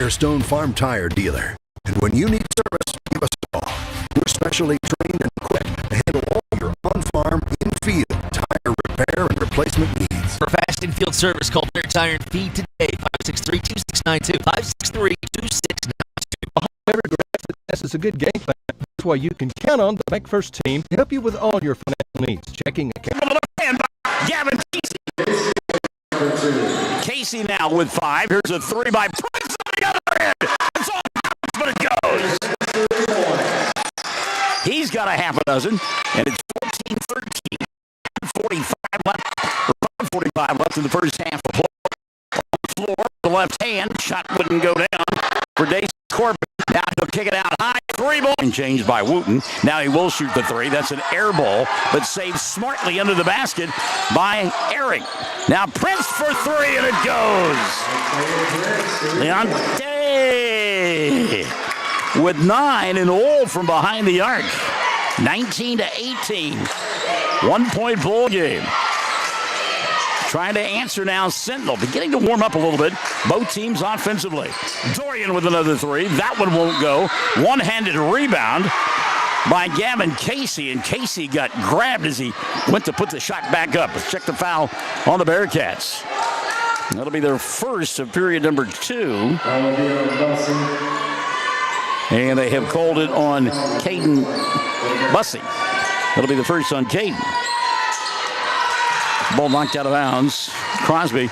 Firestone Farm Tire dealer. And when you need service, give us a call. We're specially trained and equipped to handle all your on-farm, in-field tire repair and replacement needs. For fast in-field service, call Fair Tire and Feed today, 563-2692, 563-2692. Every grass success is a good game plan. That's why you can count on the Bank First team to help you with all your financial needs. Checking account. Gavin Casey. Casey now with 5. Here's a 3 by Prince on the other end. It's all but it goes. He's got a half a dozen, and it's 14-13. 45 left. 45 left in the first half. On the floor, the left hand shot wouldn't go down for Dace Corbin. Now he'll kick it out high. 3 ball. And changed by Wooten. Now he will shoot the 3. That's an air ball, but saved smartly under the basket by Erick. Now Prince for 3, and it goes. Leonte with 9 and all from behind the arc. 19-18. 1-point ball game. Trying to answer now Sentinel. Beginning to warm up a little bit. Both teams offensively. Dorian with another 3. That one won't go. One-handed rebound by Gavin Casey. And Casey got grabbed as he went to put the shot back up. Let's check the foul on the Bearcats. That'll be their first of period number 2. And they have called it on Caden Bussey. That'll be the first on Caden. Ball knocked out of bounds. Crosby,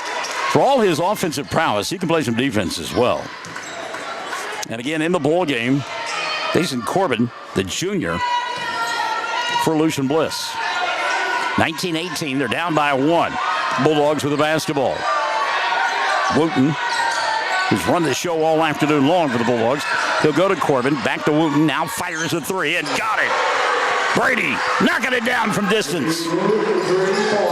for all his offensive prowess, he can play some defense as well. And again, in the ball game, Jason Corbin, the junior, for Lucian Bliss. 19-18, they're down by 1. Bulldogs with the basketball. Wooten, who's run the show all afternoon long for the Bulldogs. He'll go to Corbin, back to Wooten, now fires a 3 and got it. Brady knocking it down from distance.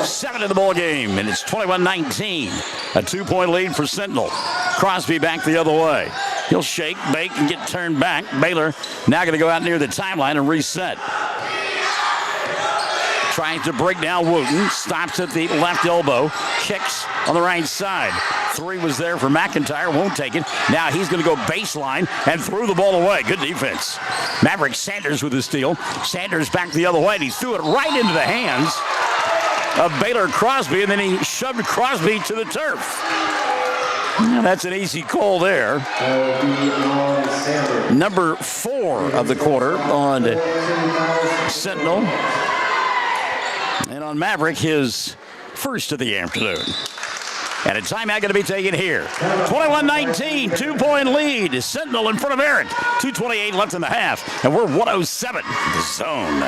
7 in the ball game, and it's 21-19. A 2-point lead for Sentinel. Crosby back the other way. He'll shake, bake, and get turned back. Baylor now going to go out near the timeline and reset. Trying to break down Wooten. Stops at the left elbow. Kicks on the right side. 3 was there for McIntyre. Won't take it. Now he's going to go baseline and threw the ball away. Good defense. Maverick Sanders with the steal. Sanders back the other way, and he threw it right into the hands of Baylor Crosby, and then he shoved Crosby to the turf. That's an easy call there. Number 4 of the quarter on Sentinel. And on Maverick, his first of the afternoon. And a timeout going to be taken here. 21-19, 2-point lead. Sentinel in front of Erick. 2:28 left in the half. And we're 107 the zone.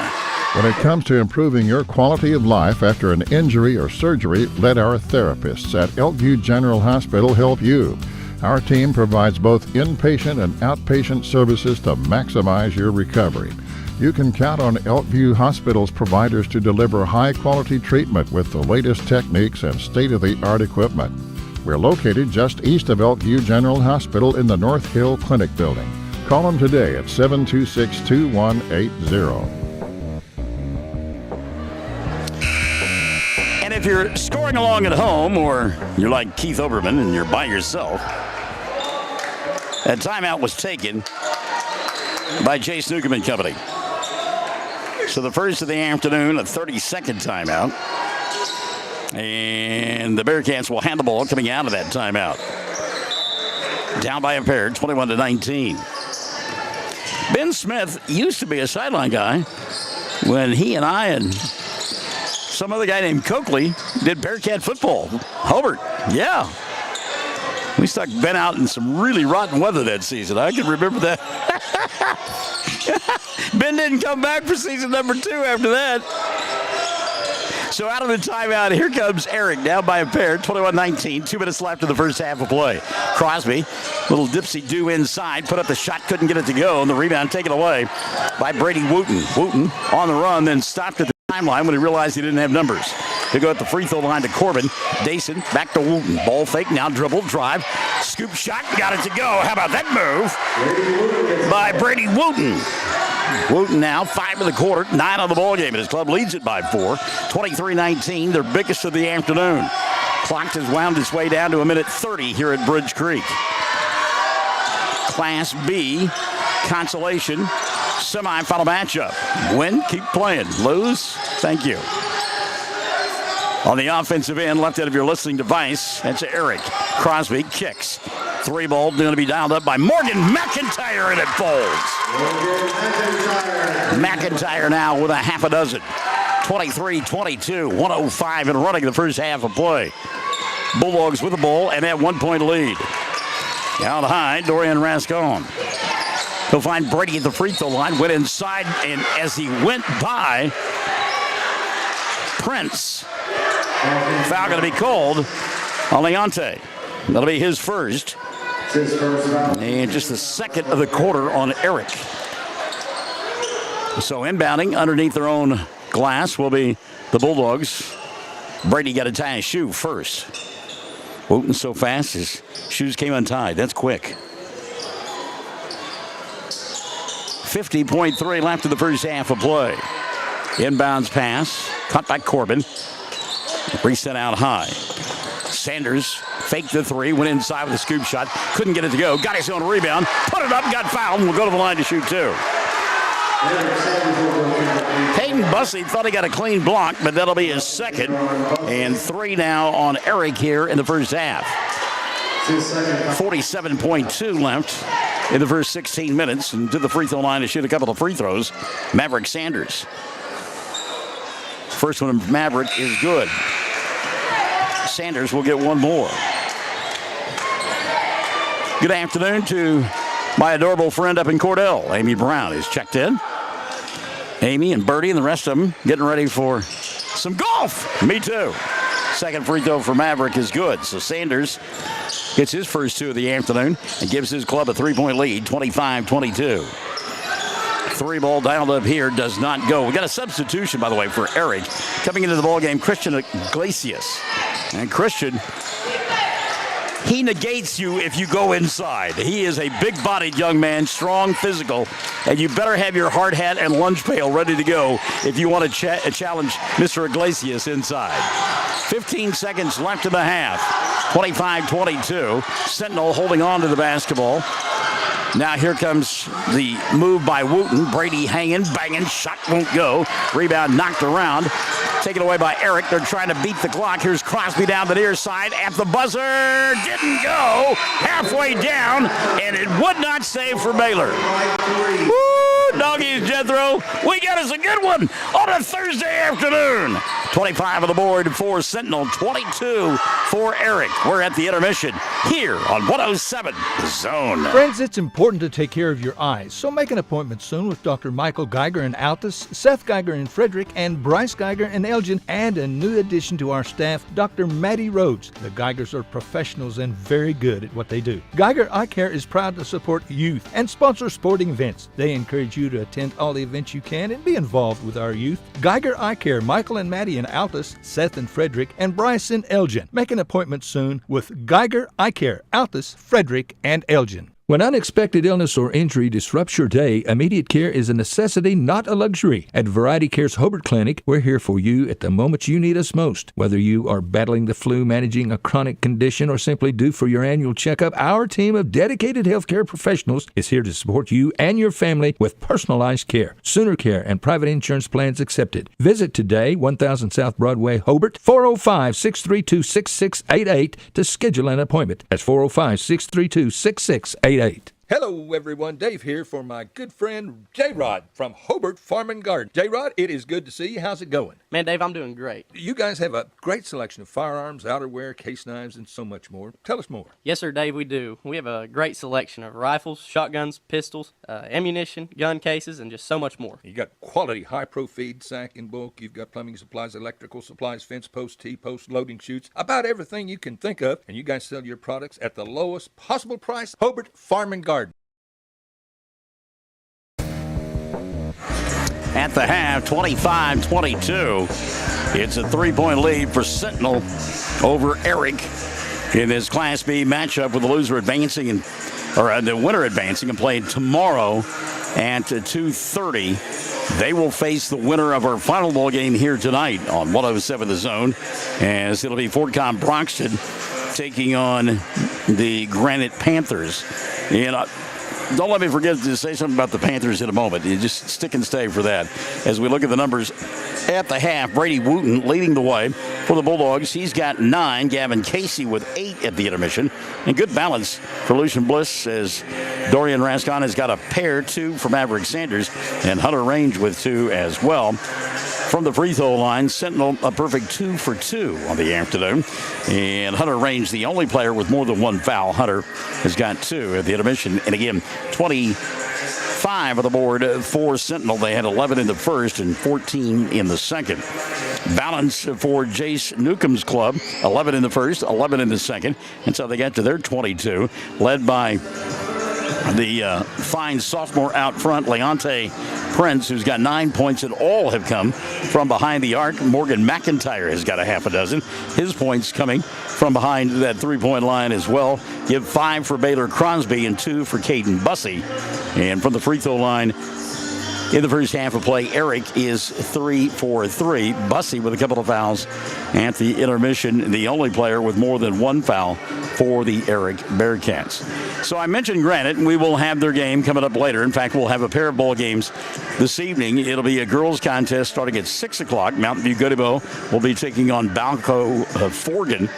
When it comes to improving your quality of life after an injury or surgery, let our therapists at Elkview General Hospital help you. Our team provides both inpatient and outpatient services to maximize your recovery. You can count on Elkview Hospital's providers to deliver high-quality treatment with the latest techniques and state-of-the-art equipment. We're located just east of Elkview General Hospital in the North Hill Clinic building. Call them today at 726-2180. And if you're scoring along at home, or you're like Keith Oberman and you're by yourself, a timeout was taken by Chase Newcomb and Company. So the first of the afternoon, a 30-second timeout. And the Bearcats will hand the ball coming out of that timeout. Down by a pair, 21-19. Ben Smith used to be a sideline guy when he and I and some other guy named Coakley did Bearcat football. Hobart, yeah. We stuck Ben out in some really rotten weather that season. I can remember that. Ben didn't come back for season number 2 after that. So out of the timeout, here comes Erick, down by a pair, 21-19, 2 minutes left in the first half of play. Crosby, little dipsy-do inside, put up the shot, couldn't get it to go, and the rebound taken away by Brady Wooten. Wooten on the run, then stopped at the timeline when he realized he didn't have numbers. He'll go at the free throw line to Corbin. Dason back to Wooten. Ball fake, now dribble, drive, scoop shot, got it to go. How about that move by Brady Wooten? Wooten now, 5 in the quarter, 9 on the ball game, and his club leads it by 4. 23-19, their biggest of the afternoon. Clock has wound its way down to a minute 30 here at Bridge Creek. Class B Consolation semifinal matchup. Win, keep playing. Lose, thank you. On the offensive end, left end of your listening device, that's Erick. Crosby kicks. 3-ball going to be dialed up by Morgan McIntyre, and it folds. McIntyre now with a half a dozen. 23-22, 105 and running the first half of play. Bulldogs with the ball and that 1 point lead. Out high, Dorian Rascon. He'll find Brady at the free throw line, went inside, and as he went by Prince, foul going to be called on Leonte. That'll be his first. And just the second of the quarter on Erick. So inbounding underneath their own glass will be the Bulldogs. Brady got to tie his shoe first. Wooten so fast his shoes came untied. That's quick. 50.3 left in the first half of play. Inbounds pass. Cut by Corbin. Reset out high. Sanders faked the three. Went inside with a scoop shot. Couldn't get it to go. Got his own rebound. Put it up. Got fouled. And will go to the line to shoot two. Hayden Bussey thought he got a clean block, but that'll be his second. And 3 now on Erick here in the first half. 47.2 left in the first 16 minutes. And to the free throw line to shoot a couple of free throws, Maverick Sanders. First one of Maverick is good. Sanders will get one more. Good afternoon to my adorable friend up in Cordell. Amy Brown is checked in. Amy and Birdie and the rest of them getting ready for some golf. Me too. Second free throw for Maverick is good. So Sanders gets his first 2 of the afternoon and gives his club a 3-point lead, 25-22. 3-ball dialed up here does not go. We got a substitution, by the way, for Erick. Coming into the ball game, Christian Iglesias. And Christian, he negates you if you go inside. He is a big-bodied young man, strong, physical, and you better have your hard hat and lunch pail ready to go if you want to challenge Mr. Iglesias inside. 15 seconds left in the half. 25-22. Sentinel holding on to the basketball. Now here comes the move by Wooten. Brady hanging, banging, shot won't go. Rebound knocked around. Taken away by Erick. They're trying to beat the clock. Here's Crosby down the near side at the buzzer. Didn't go. Halfway down, and it would not save for Baylor. Woo, doggies, Jethro. We got us a good one on a Thursday afternoon. 25 on the board for Sentinel. 22 for Erick. We're at the intermission here on 107 Zone. Friends, it's important to take care of your eyes, so make an appointment soon with Dr. Michael Geiger in Altus, Seth Geiger in Frederick, and Bryce Geiger in Elgin, and a new addition to our staff, Dr. Maddie Rhodes. The Geigers are professionals and very good at what they do. Geiger Eye Care is proud to support youth and sponsor sporting events. They encourage you to attend all the events you can and be involved with our youth. Geiger Eye Care, Michael and Maddie in Altus, Seth in Frederick, and Bryce in Elgin. Make an appointment soon with Geiger Eye Care, Altus, Frederick, and Elgin. When unexpected illness or injury disrupts your day, immediate care is a necessity, not a luxury. At Variety Care's Hobart Clinic, we're here for you at the moment you need us most. Whether you are battling the flu, managing a chronic condition, or simply due for your annual checkup, our team of dedicated healthcare professionals is here to support you and your family with personalized care, Sooner Care, and private insurance plans accepted. Visit today, 1000 South Broadway, Hobart, 405-632-6688 to schedule an appointment. That's 405-632-6688. Hello, everyone. Dave here for my good friend J-Rod from Hobart Farm and Garden. J-Rod, it is good to see you. How's it going? Man, Dave, I'm doing great. You guys have a great selection of firearms, outerwear, case knives, and so much more. Tell us more. Yes, sir, Dave, we do. We have a great selection of rifles, shotguns, pistols, ammunition, gun cases, and just so much more. You got quality high-pro feed, sack, and bulk. You've got plumbing supplies, electrical supplies, fence posts, T-posts, loading chutes, about everything you can think of. And you guys sell your products at the lowest possible price. Hobart Farm and Garden. At the half, 25-22. It's a 3-point lead for Sentinel over Erick in this Class B matchup, with the loser advancing or the winner advancing and playing tomorrow at 2:30. They will face the winner of our final ball game here tonight on 107 The Zone, as it'll be Fort Com Broxton taking on the Granite Panthers in don't let me forget to say something about the Panthers in a moment. You just stick and stay for that. As we look at the numbers at the half, Brady Wooten leading the way for the Bulldogs. He's got 9. Gavin Casey with 8 at the intermission. And good balance for Lucian Bliss as Dorian Rascon has got a pair, 2 for Maverick Sanders, and Hunter Range with 2 as well. From the free throw line, Sentinel a perfect 2 for 2 on the afternoon. And Hunter Range, the only player with more than 1 foul. Hunter has got 2 at the intermission. And again, 25 on the board for Sentinel. They had 11 in the first and 14 in the second. Balance for Jace Newcomb's club, 11 in the first, 11 in the second. And so they got to their 22, led by the fine sophomore out front, Leonte Prince, who's got 9 points, and all have come from behind the arc. Morgan McIntyre has got a half a dozen. His points coming from behind that three-point line as well. Give 5 for Baylor Crosby and 2 for Caden Bussey. And from the free throw line, in the first half of play, Erick is 3 for 3. Bussey with a couple of fouls at the intermission, the only player with more than 1 foul for the Erick Bearcats. So I mentioned Granite, and we will have their game coming up later. In fact, we'll have a pair of ball games this evening. It'll be a girls' contest starting at 6 o'clock. Mountain View Goodebo will be taking on Balco Forgan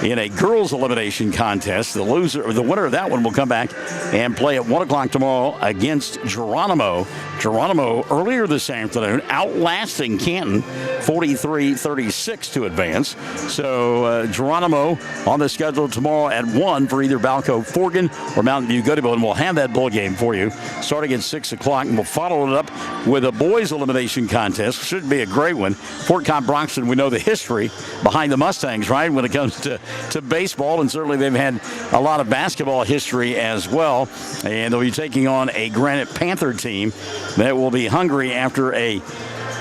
in a girls' elimination contest. The winner of that one will come back and play at 1 o'clock tomorrow against Geronimo. Geronimo earlier this afternoon outlasting Canton 43-36 to advance. So Geronimo on the schedule tomorrow at 1 for either Balco Forgan or Mountain View Goodebo, and we'll have that ball game for you starting at 6 o'clock, and we'll follow it up with a boys elimination contest. Should be a great one. Fort Cobb Bronxton, we know the history behind the Mustangs, right, when it comes to baseball, and certainly they've had a lot of basketball history as well, and they'll be taking on a Granite Panther team that will be hungry after a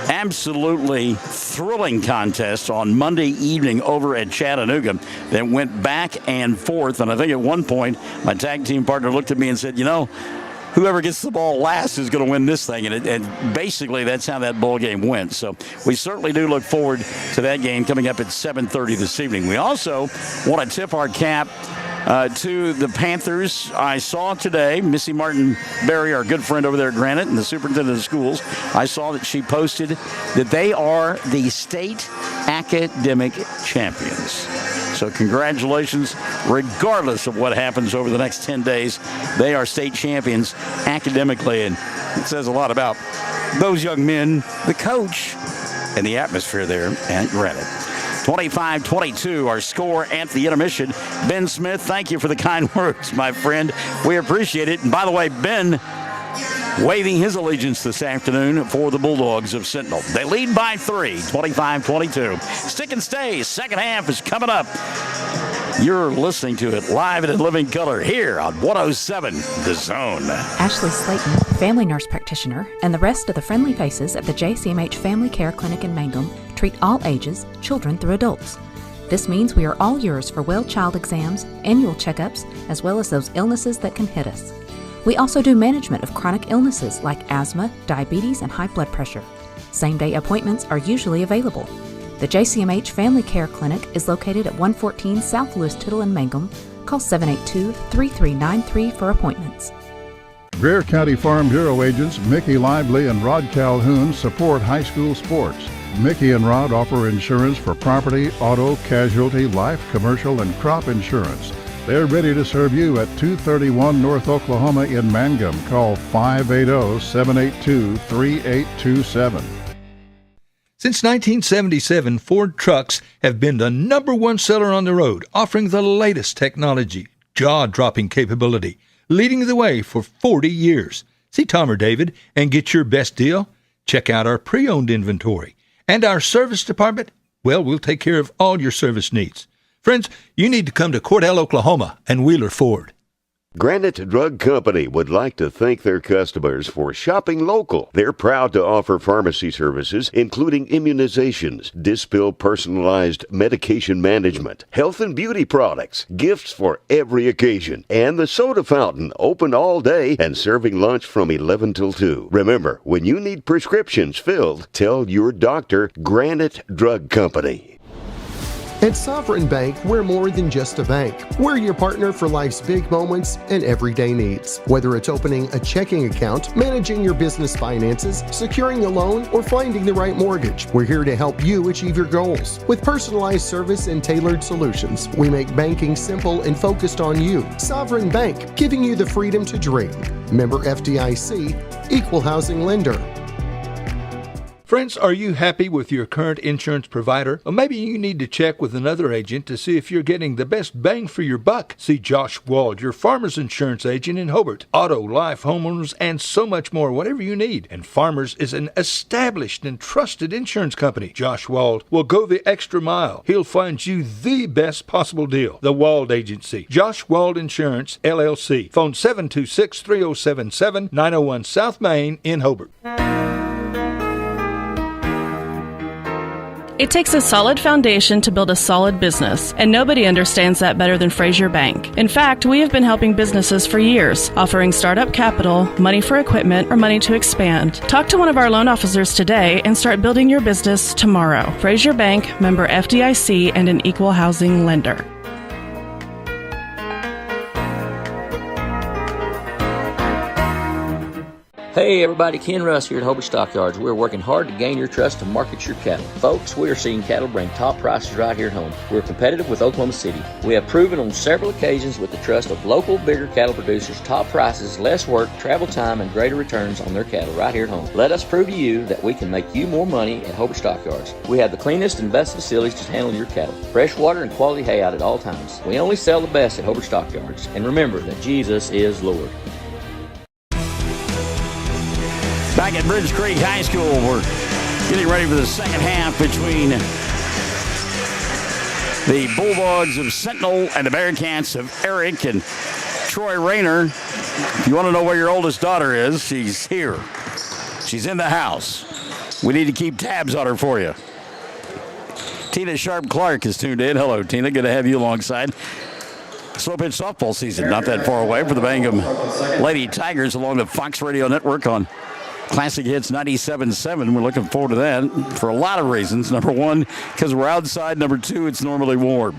absolutely thrilling contest on Monday evening over at Chattanooga that went back and forth. And I think at one point, my tag team partner looked at me and said, whoever gets the ball last is going to win this thing. And basically, that's how that ball game went. So we certainly do look forward to that game coming up at 7:30 this evening. We also want to tip our cap to the Panthers. I saw today, Missy Martin Berry, our good friend over there at Granite, and the superintendent of schools, I saw that she posted that they are the state academic champions. So congratulations, regardless of what happens over the next 10 days. They are state champions academically, and it says a lot about those young men, the coach, and the atmosphere there at Granite. 25-22, our score at the intermission. Ben Smith, thank you for the kind words, my friend. We appreciate it. And by the way, Ben waving his allegiance this afternoon for the Bulldogs of Sentinel. They lead by 3, 25-22. Stick and stay. Second half is coming up. You're listening to it live and in living color here on 107 The Zone. Ashley Slayton, family nurse practitioner, and the rest of the friendly faces at the JCMH Family Care Clinic in Mangum treat all ages, children through adults. This means we are all yours for well child exams, annual checkups, as well as those illnesses that can hit us. We also do management of chronic illnesses like asthma, diabetes, and high blood pressure. Same-day appointments are usually available. The JCMH Family Care Clinic is located at 114 South Lewis Tittle in Mangum. Call 782-3393 for appointments. Greer County Farm Bureau agents Mickey Lively and Rod Calhoun support high school sports. Mickey and Rod offer insurance for property, auto, casualty, life, commercial, and crop insurance. They're ready to serve you at 231 North Oklahoma in Mangum. Call 580-782-3827. Since 1977, Ford trucks have been the #1 seller on the road, offering the latest technology, jaw-dropping capability, leading the way for 40 years. See Tom or David and get your best deal? Check out our pre-owned inventory. And our service department, well, we'll take care of all your service needs. Friends, you need to come to Cordell, Oklahoma and Wheeler Ford. Granite Drug Company would like to thank their customers for shopping local. They're proud to offer pharmacy services, including immunizations, Dispill personalized medication management, health and beauty products, gifts for every occasion, and the soda fountain open all day and serving lunch from 11 till 2. Remember, when you need prescriptions filled, tell your doctor Granite Drug Company. At Sovereign Bank, we're more than just a bank. We're your partner for life's big moments and everyday needs. Whether it's opening a checking account, managing your business finances, securing a loan, or finding the right mortgage, we're here to help you achieve your goals. With personalized service and tailored solutions, we make banking simple and focused on you. Sovereign Bank, giving you the freedom to dream. Member FDIC, Equal Housing Lender. Friends, are you happy with your current insurance provider? Or maybe you need to check with another agent to see if you're getting the best bang for your buck. See Josh Wald, your Farmers Insurance agent in Hobart. Auto, life, homeowners, and so much more, whatever you need. And Farmers is an established and trusted insurance company. Josh Wald will go the extra mile. He'll find you the best possible deal. The Wald Agency. Josh Wald Insurance, LLC. Phone 726-3077, 901 South Main in Hobart. It takes a solid foundation to build a solid business, and nobody understands that better than Frazier Bank. In fact, we have been helping businesses for years, offering startup capital, money for equipment, or money to expand. Talk to one of our loan officers today and start building your business tomorrow. Frazier Bank, member FDIC, and an equal housing lender. Hey everybody, Ken Russ here at Hobart Stockyards. We're working hard to gain your trust to market your cattle. Folks, we are seeing cattle bring top prices right here at home. We're competitive with Oklahoma City. We have proven on several occasions with the trust of local, bigger cattle producers, top prices, less work, travel time, and greater returns on their cattle right here at home. Let us prove to you that we can make you more money at Hobart Stockyards. We have the cleanest and best facilities to handle your cattle. Fresh water and quality hay out at all times. We only sell the best at Hobart Stockyards. And remember that Jesus is Lord. Back at Bridge Creek High School, we're getting ready for the second half between the Bulldogs of Sentinel and the Bearcats of Erick and Troy Rayner. If you want to know where your oldest daughter is, she's here. She's in the house. We need to keep tabs on her for you. Tina Sharp-Clark is tuned in. Hello, Tina. Good to have you alongside. Slow pitch softball season, not that far away for the Bangham Lady Tigers along the Fox Radio Network on Classic Hits 97.7. We're looking forward to that for a lot of reasons. Number one, because we're outside. Number two, it's normally warm.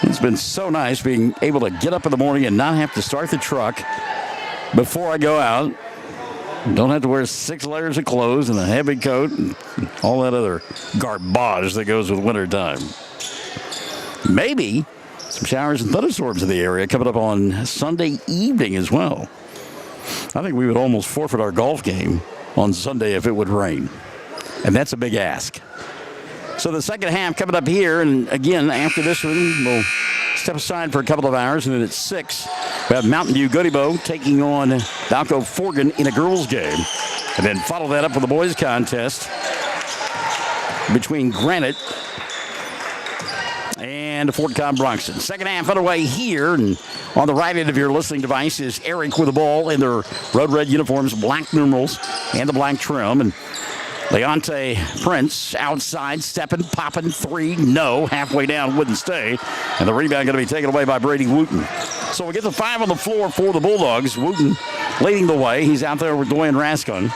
It's been so nice being able to get up in the morning and not have to start the truck before I go out. Don't have to wear 6 layers of clothes and a heavy coat and all that other garbage that goes with wintertime. Maybe some showers and thunderstorms in the area coming up on Sunday evening as well. I think we would almost forfeit our golf game on Sunday if it would rain. And that's a big ask. So the second half coming up here, and again, after this one, we'll step aside for a couple of hours, and then at 6, we have Mountain View Goodebo taking on Valco Forgan in a girls' game. And then follow that up with the boys' contest between Granite and Fort Cobb Bronxton. Second half underway here, and on the right end of your listening device is Erick with the ball in their road red uniforms, black numerals, and the black trim. And Leonte Prince outside, stepping, popping, 3, no, halfway down, wouldn't stay. And the rebound going to be taken away by Brady Wooten. So we get the 5 on the floor for the Bulldogs. Wooten leading the way. He's out there with Dwayne Rascon.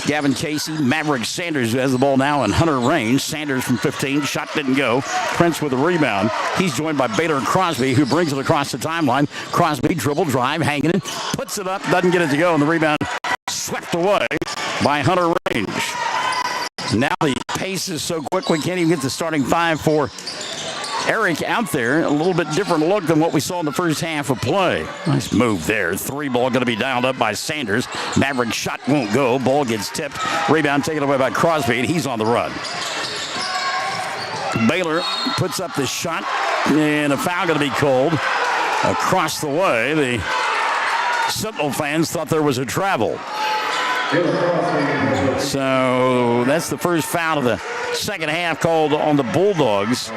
Gavin Casey, Maverick Sanders, who has the ball now in Hunter range. Sanders from 15, shot didn't go. Prince with the rebound. He's joined by Baylor Crosby, who brings it across the timeline. Crosby, dribble, drive, hanging it, puts it up, doesn't get it to go, and the rebound swept away by Hunter range. Now the pace is so quick we can't even get the starting 5 for Erick out there. A little bit different look than what we saw in the first half of play. Nice move there. 3 ball going to be dialed up by Sanders. Maverick shot won't go. Ball gets tipped. Rebound taken away by Crosby, and he's on the run. Baylor puts up the shot, and a foul going to be called across the way. The Sentinel fans thought there was a travel. So that's the first foul of the second half called on the Bulldogs.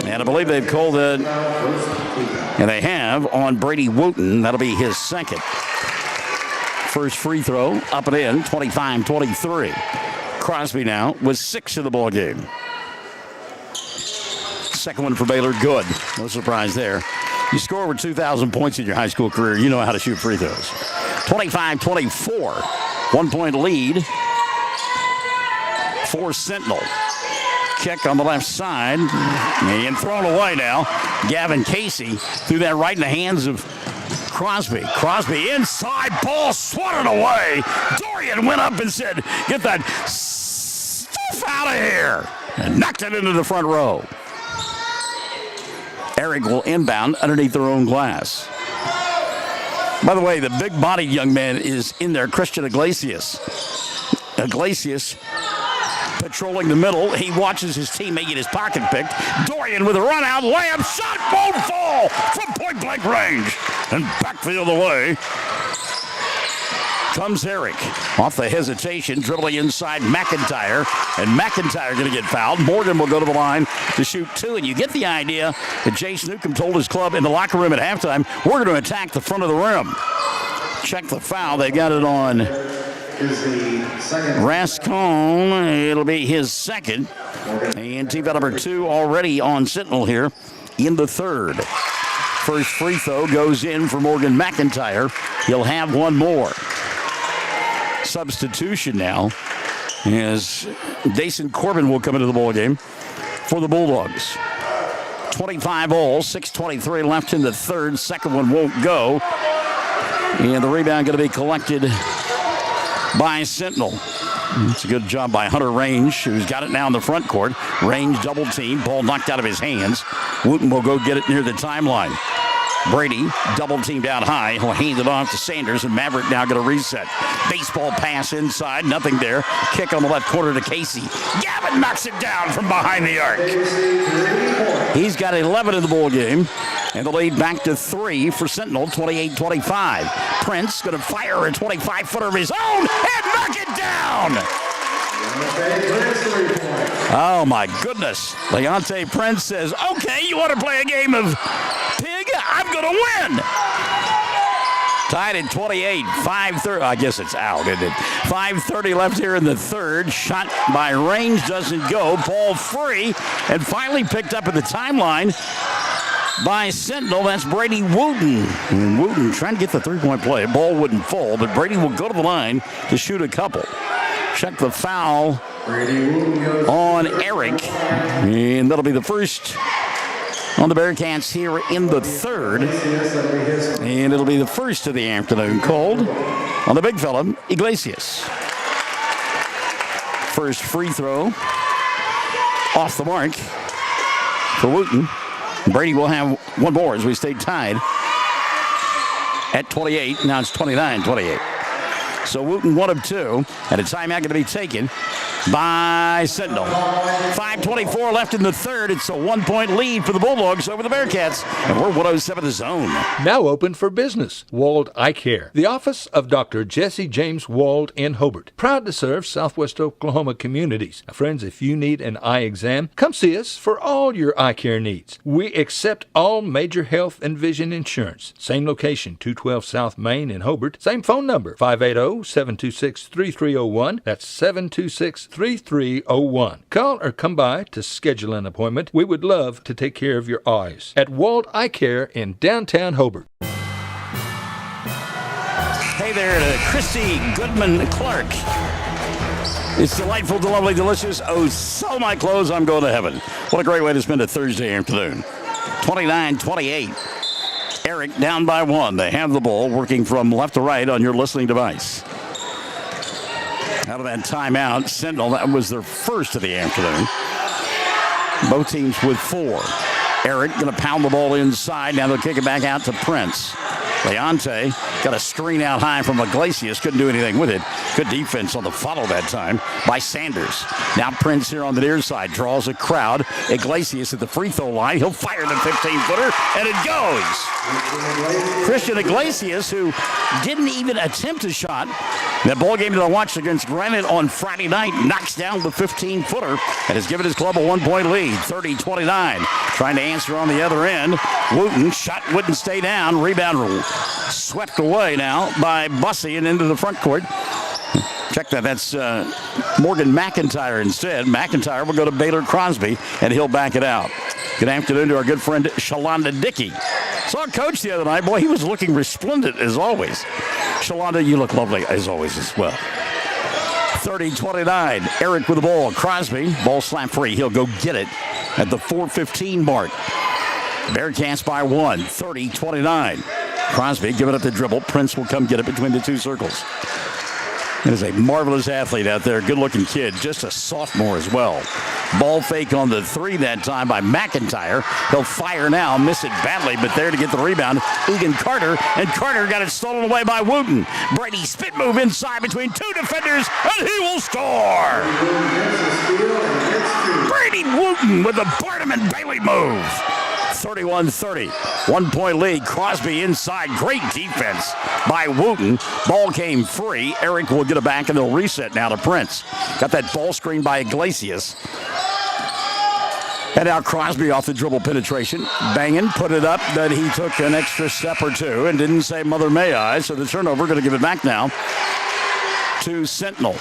And I believe they've called it, and they have, on Brady Wooten. That'll be his second. First free throw, up and in, 25-23. Crosby now with 6 in the ball game. Second one for Baylor, good. No surprise there. You score over 2,000 points in your high school career, you know how to shoot free throws. 25-24. 1-point lead for Sentinel. kick on the left side. And thrown away now. Gavin Casey threw that right in the hands of Crosby. Crosby inside, ball swatted away. Dorian went up and said, "Get that stuff out of here," and knocked it into the front row. Erick will inbound underneath their own glass. By the way, the big-bodied young man is in there, Christian Iglesias. Iglesias patrolling the middle. He watches his teammate get his pocket picked. Dorian with a run-out, layup, shot, won't fall from point-blank range. And backfield away comes Erick. Off the hesitation, dribbling inside McIntyre. And McIntyre going to get fouled. Morgan will go to the line to shoot two. And you get the idea that Jace Newcomb told his club in the locker room at halftime, we're going to attack the front of the rim. Check the foul. They got it on Rascon. It'll be his second. And team foul number 2 already on Sentinel here in the third. First free throw goes in for Morgan McIntyre. He'll have one more. Substitution now as Dason Corbin will come into the ball game for the Bulldogs. 25 all, 6:23 left in the third. Second one won't go. And the rebound going to be collected by Sentinel. It's a good job by Hunter Range, who's got it now in the front court. Range double team, ball knocked out of his hands. Wooten will go get it near the timeline. Brady double teamed out high. He'll hand it off to Sanders, and Maverick now going to reset. Baseball pass inside, nothing there. Kick on the left corner to Casey. Gavin knocks it down from behind the arc. He's got 11 in the ball game, and the lead back to 3 for Sentinel, 28-25. Prince going to fire a 25-footer of his own and knock it down. Oh, my goodness. Leonte Prince says, okay, you want to play a game of pig? I'm going to win. Tied at 28, 5:30. I guess it's out, isn't it? 5:30 left here in the third. Shot by Range doesn't go. Ball free, and finally picked up at the timeline by Sentinel. That's Brady Wooten. And Wooten trying to get the three-point play. Ball wouldn't fall, but Brady will go to the line to shoot a couple. Check the foul on Erick, and that'll be the first on the Bearcats here in the third. And it'll be the first of the afternoon called on the big fella, Iglesias. First free throw off the mark for Wooten. Brady will have one more as we stay tied at 28. Now it's 29-28. So Wooten 1 of 2, and a timeout going to be taken by Sentinel. 5:24 left in the third. It's a 1-point lead for the Bulldogs over the Bearcats, and we're 107 the zone. Now open for business. Wald Eye Care. The office of Dr. Jesse James Wald in Hobart. Proud to serve Southwest Oklahoma communities. Now, friends, if you need an eye exam, come see us for all your eye care needs. We accept all major health and vision insurance. Same location, 212 South Main in Hobart. Same phone number, 580-726-3301. That's 726-3301. Call or come by to schedule an appointment. We would love to take care of your eyes at Wald Eye Care in downtown Hobart. Hey there to Christy Goodman-Clark. It's delightful, lovely, delicious. Oh, sell my clothes, I'm going to heaven. What a great way to spend a Thursday afternoon. 29-28. Erick down by 1. They have the ball, working from left to right on your listening device. Out of that timeout, Sentinel, that was their first of the afternoon. Both teams with 4. Erick going to pound the ball inside. Now they'll kick it back out to Prince. Leonte got a screen out high from Iglesias. Couldn't do anything with it. Good defense on the follow that time by Sanders. Now Prince here on the near side draws a crowd. Iglesias at the free throw line. He'll fire the 15-footer, and it goes. Christian Iglesias, who didn't even attempt a shot. That ball game that I watched against Granite on Friday night, knocks down the 15-footer and has given his club a 1-point lead, 30-29. Trying to answer on the other end. Wooten, shot wouldn't stay down. Rebound swept away now by Bussey and into the front court. Check that. That's Morgan McIntyre instead. McIntyre will go to Baylor Crosby, and he'll back it out. Good afternoon to our good friend Shalonda Dickey. Saw Coach the other night. Boy, he was looking resplendent as always. Shalonda, you look lovely as always as well. 30-29. Erick with the ball. Crosby, ball slap free. He'll go get it at the 4:15 mark. Bearcats by 1, 30-29. Crosby give it up the dribble. Prince will come get it between the two circles. It is a marvelous athlete out there. Good-looking kid. Just a sophomore as well. Ball fake on the 3 that time by McIntyre. He'll fire now. Miss it badly, but there to get the rebound. Egan Carter, and Carter got it stolen away by Wooten. Brady spit move inside between 2 defenders, and he will score! Brady Wooten with the Barnum and Bailey move. 31-30. 1-point lead. Crosby inside. Great defense by Wooten. Ball came free. Erick will get it back, and they'll reset now to Prince. Got that ball screen by Iglesias. And now Crosby off the dribble penetration. Banging, put it up. Then he took an extra step or two and didn't say, "Mother, may I?" So the turnover, going to give it back now to Sentinel.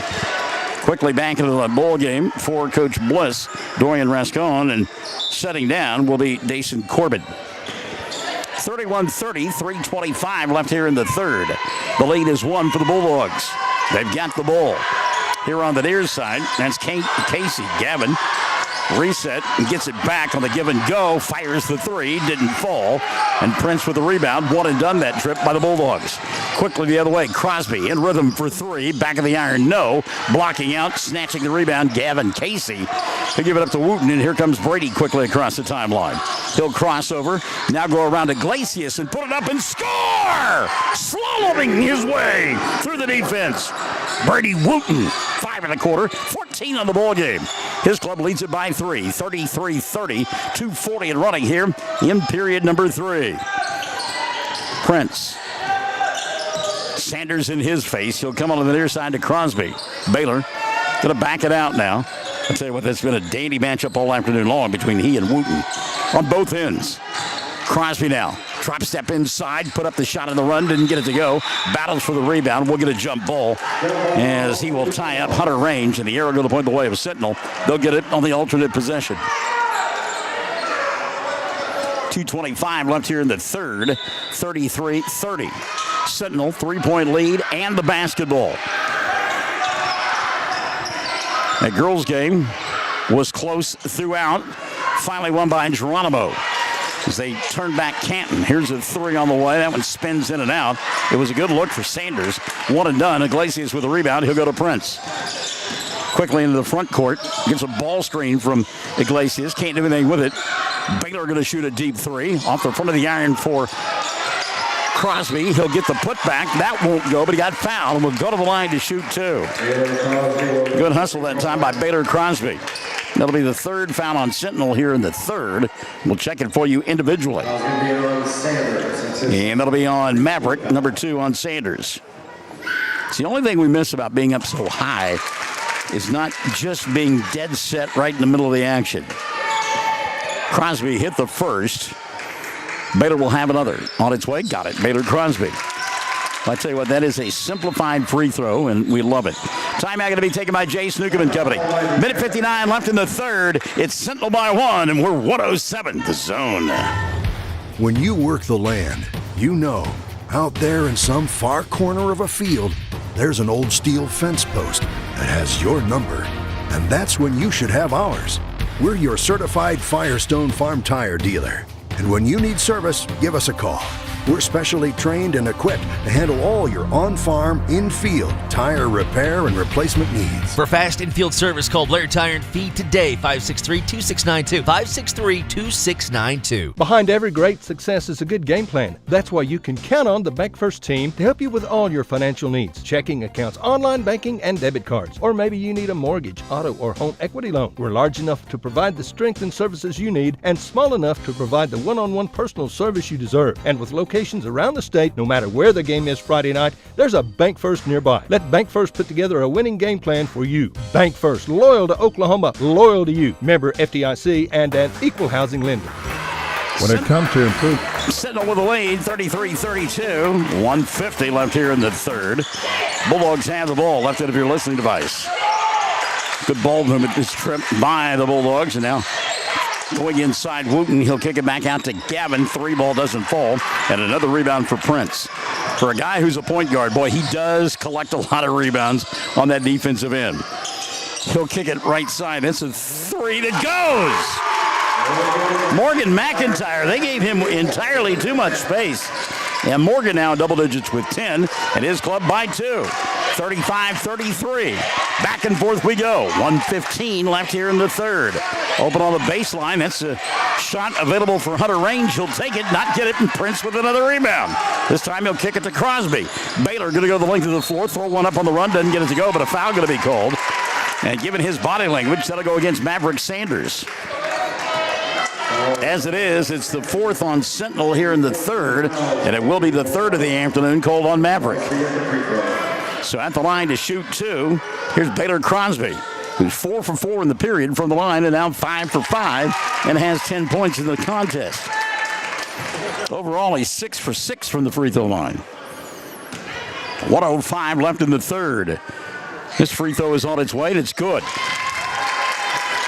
Quickly back into the ball game for Coach Bliss, Dorian Rascon, and setting down will be Dason Corbin. 31-30, 3:25 left here in the third. The lead is 1 for the Bulldogs. They've got the ball. Here on the near side, that's Casey. Gavin reset and gets it back on the give and go. Fires the 3, didn't fall. And Prince with the rebound. One and done that trip by the Bulldogs. Quickly the other way. Crosby in rhythm for 3. Back of the iron, no. Blocking out, snatching the rebound. Gavin Casey. He'll give it up to Wooten, and here comes Brady quickly across the timeline. He'll cross over. Now go around Iglesias and put it up and score! Slaloming his way through the defense. Brady Wooten, 5 in the quarter, 14 on the ball game. His club leads it by 3, 33-30, 2:40 and running here in period number 3. Prince. Sanders in his face. He'll come on the near side to Crosby. Baylor going to back it out now. I'll tell you what, that's been a dainty matchup all afternoon long between he and Wooten on both ends. Crosby now. Drop step inside, put up the shot on the run, didn't get it to go. Battles for the rebound. We'll get a jump ball as he will tie up Hunter Range, and the arrow going to point the way of Sentinel. They'll get it on the alternate possession. 2:25 left here in the third. 33-30. Sentinel, 3-point lead and the basketball. That girls' game was close throughout. Finally won by Geronimo as they turn back Canton. Here's a 3 on the way. That one spins in and out. It was a good look for Sanders. One and done. Iglesias with a rebound. He'll go to Prince. Quickly into the front court. Gets a ball screen from Iglesias. Can't do anything with it. Baylor going to shoot a deep 3 off the front of the iron for Crosby. He'll get the putback. That won't go, but he got fouled and will go to the line to shoot 2. Good hustle that time by Baylor Crosby. That'll be the 3rd foul on Sentinel here in the 3rd. We'll check it for you individually. And that'll be on Maverick, number 2 on Sanders. It's the only thing we miss about being up so high is not just being dead set right in the middle of the action. Crosby hit the first. Baylor will have another on its way. Got it. Baylor Crosby. I tell you what, that is a simplified free throw, and we love it. Timeout going to be taken by Jay Snookum and Company. Minute 59 left in the third. It's Sentinel by 1, and we're 107 the zone. When you work the land, you know, out there in some far corner of a field, there's an old steel fence post that has your number. And that's when you should have ours. We're your certified Firestone Farm Tire dealer. And when you need service, give us a call. We're specially trained and equipped to handle all your on-farm, in-field tire repair and replacement needs. For fast in-field service, call Blair Tire and Feed today, 563-2692, 563-2692. Behind every great success is a good game plan. That's why you can count on the Bank First team to help you with all your financial needs. Checking accounts, online banking, and debit cards. Or maybe you need a mortgage, auto, or home equity loan. We're large enough to provide the strength and services you need and small enough to provide the one-on-one personal service you deserve. And with locations around the state, no matter where the game is Friday night, there's a Bank First nearby. Let Bank First put together a winning game plan for you. Bank First, loyal to Oklahoma, loyal to you. Member FDIC and an equal housing lender. When it comes to improve, Sentinel with the lead, 33-32. 150 left here in the third. Bulldogs have the ball, left it of your listening device. Good ball movement this trip by the Bulldogs, and now going inside Wooten, he'll kick it back out to Gavin. 3 ball doesn't fall. And another rebound for Prince. For a guy who's a point guard, boy, he does collect a lot of rebounds on that defensive end. He'll kick it right side. It's a three that goes. Morgan McIntyre, they gave him entirely too much space. And Morgan now double digits with 10, and his club by 2. 35-33. Back and forth we go. 1:15 left here in the third. Open on the baseline. That's a shot available for Hunter Range. He'll take it, not get it, and Prince with another rebound. This time he'll kick it to Crosby. Baylor going to go the length of the floor, throw one up on the run, doesn't get it to go, but a foul going to be called. And given his body language, that'll go against Maverick Sanders. As it is, it's the 4th on Sentinel here in the third, and it will be the 3rd of the afternoon called on Maverick. So at the line to shoot 2, here's Baylor Crosby, who's 4 for 4 in the period from the line, and now 5 for 5, and has 10 points in the contest. Overall, he's 6 for 6 from the free throw line. 1:05 left in the third. This free throw is on its way, and it's good.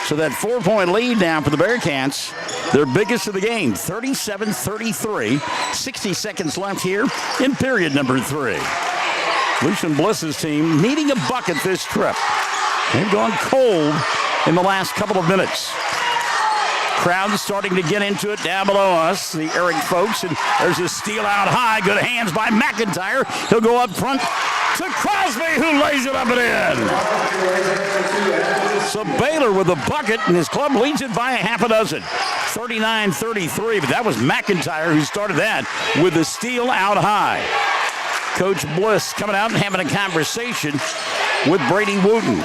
So that 4-point lead now for the Bearcats, their biggest of the game, 37-33. 60 seconds left here in period number 3. Lucian Bliss's team needing a bucket this trip. They've gone cold in the last couple of minutes. Crowd starting to get into it down below us, the Erick folks, and there's a steal out high. Good hands by McIntyre. He'll go up front to Crosby, who lays it up and in. So Baylor with a bucket, and his club leads it by a half a dozen. 39-33, but that was McIntyre who started that with the steal out high. Coach Bliss coming out and having a conversation with Brady Wooten.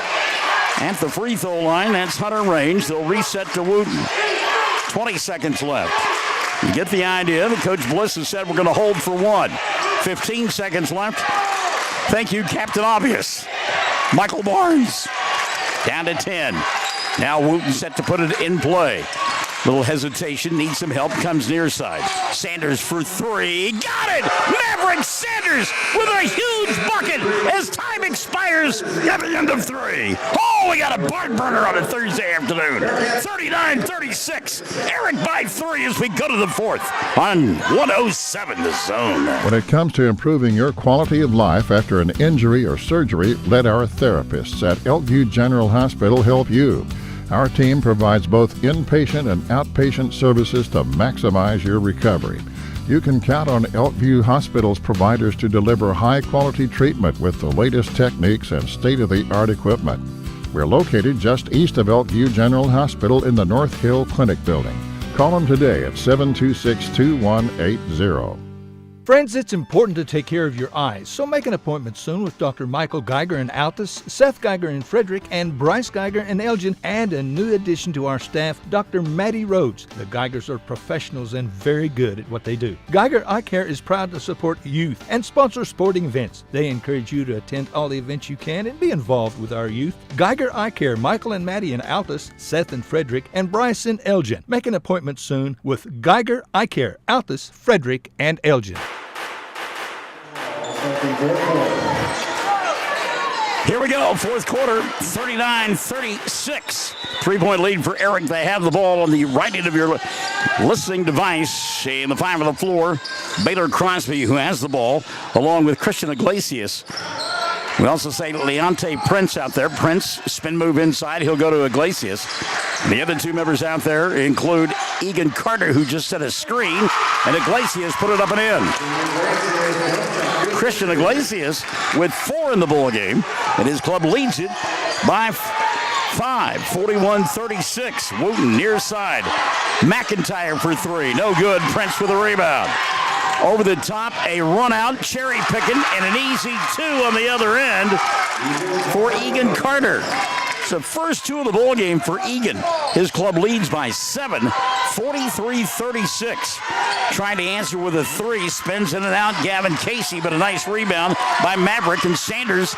At the free throw line, that's Hunter Range. They'll reset to Wooten. 20 seconds left. You get the idea. The Coach Bliss has said we're going to hold for 1. 15 seconds left. Thank you, Captain Obvious. Michael Barnes down to 10. Now Wooten set to put it in play. Little hesitation, needs some help, comes near side. Sanders for 3, got it! Maverick Sanders with a huge bucket as time expires at the end of 3. Oh, we got a barn burner on a Thursday afternoon. 39-36. Erick by 3 as we go to the 4th on 107 The Zone. When it comes to improving your quality of life after an injury or surgery, let our therapists at Elkview General Hospital help you. Our team provides both inpatient and outpatient services to maximize your recovery. You can count on Elkview Hospital's providers to deliver high-quality treatment with the latest techniques and state-of-the-art equipment. We're located just east of Elkview General Hospital in the North Hill Clinic Building. Call them today at 726-2180. Friends, it's important to take care of your eyes, so make an appointment soon with Dr. Michael Geiger in Altus, Seth Geiger in Frederick, and Bryce Geiger in Elgin, and a new addition to our staff, Dr. Maddie Rhodes. The Geigers are professionals and very good at what they do. Geiger Eye Care is proud to support youth and sponsor sporting events. They encourage you to attend all the events you can and be involved with our youth. Geiger Eye Care, Michael and Maddie in Altus, Seth in Frederick, and Bryce in Elgin. Make an appointment soon with Geiger Eye Care, Altus, Frederick, and Elgin. Here we go, 4th quarter, 39-36. 3-point lead for Erick. They have the ball on the right end of your listening device in the 5 of the floor. Baylor Crosby, who has the ball, along with Christian Iglesias. We also say Leonte Prince out there. Prince, spin move inside. He'll go to Iglesias. The other 2 members out there include Egan Carter, who just set a screen, and Iglesias put it up and in. Christian Iglesias with 4 in the ball game, and his club leads it by 5, 41-36. Wooten near side. McIntyre for 3, no good. Prince with a rebound. Over the top, a run out, cherry picking, and an easy 2 on the other end for Egan Carter. It's the first 2 of the ball game for Egan. His club leads by 7, 43-36. Trying to answer with a 3, spins in and out, Gavin Casey, but a nice rebound by Maverick, and Sanders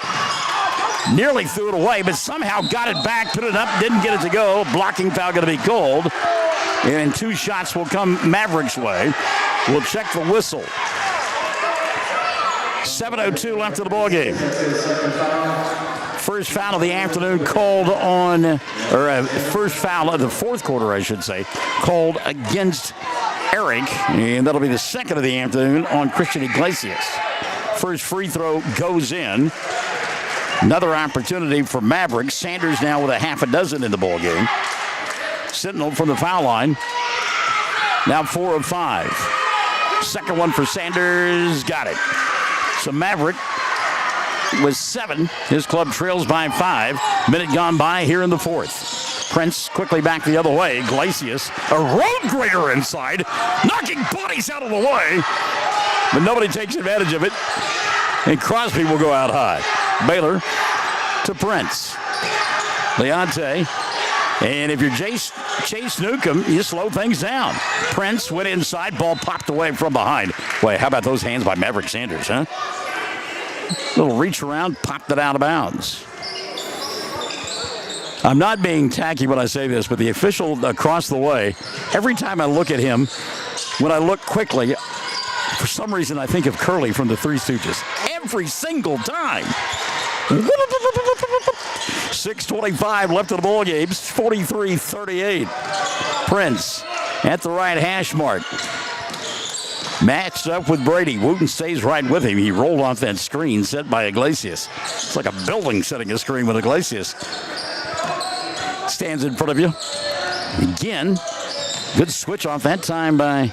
nearly threw it away, but somehow got it back, put it up, didn't get it to go. Blocking foul going to be called, and 2 shots will come Maverick's way. We'll check the whistle. 7:02 left of the ball game. First foul of the afternoon called on, or first foul of the 4th quarter, I should say, called against Erick, and that'll be the 2nd of the afternoon on Christian Iglesias. First free throw goes in. Another opportunity for Mavericks. Sanders now with a half a dozen in the ball game. Sentinel from the foul line. Now 4 of 5. Second one for Sanders. Got it. So Maverick with 7. His club trails by 5. Minute gone by here in the fourth. Prince quickly back the other way. Iglesias, a road grader inside, knocking bodies out of the way. But nobody takes advantage of it. And Crosby will go out high. Baylor to Prince. Leonte. And if you're Chase Newcomb, you slow things down. Prince went inside. Ball popped away from behind. Wait, how about those hands by Maverick Sanders, huh? Little reach around, popped it out of bounds. I'm not being tacky when I say this, but the official across the way, every time I look at him, when I look quickly, for some reason I think of Curly from the Three Stooges. Every single time. 6:25 left in the ball game. 43-38. Prince at the right hash mark. Matched up with Brady. Wooten stays right with him. He rolled off that screen set by Iglesias. It's like a building setting a screen with Iglesias. Stands in front of you. Again, good switch off that time by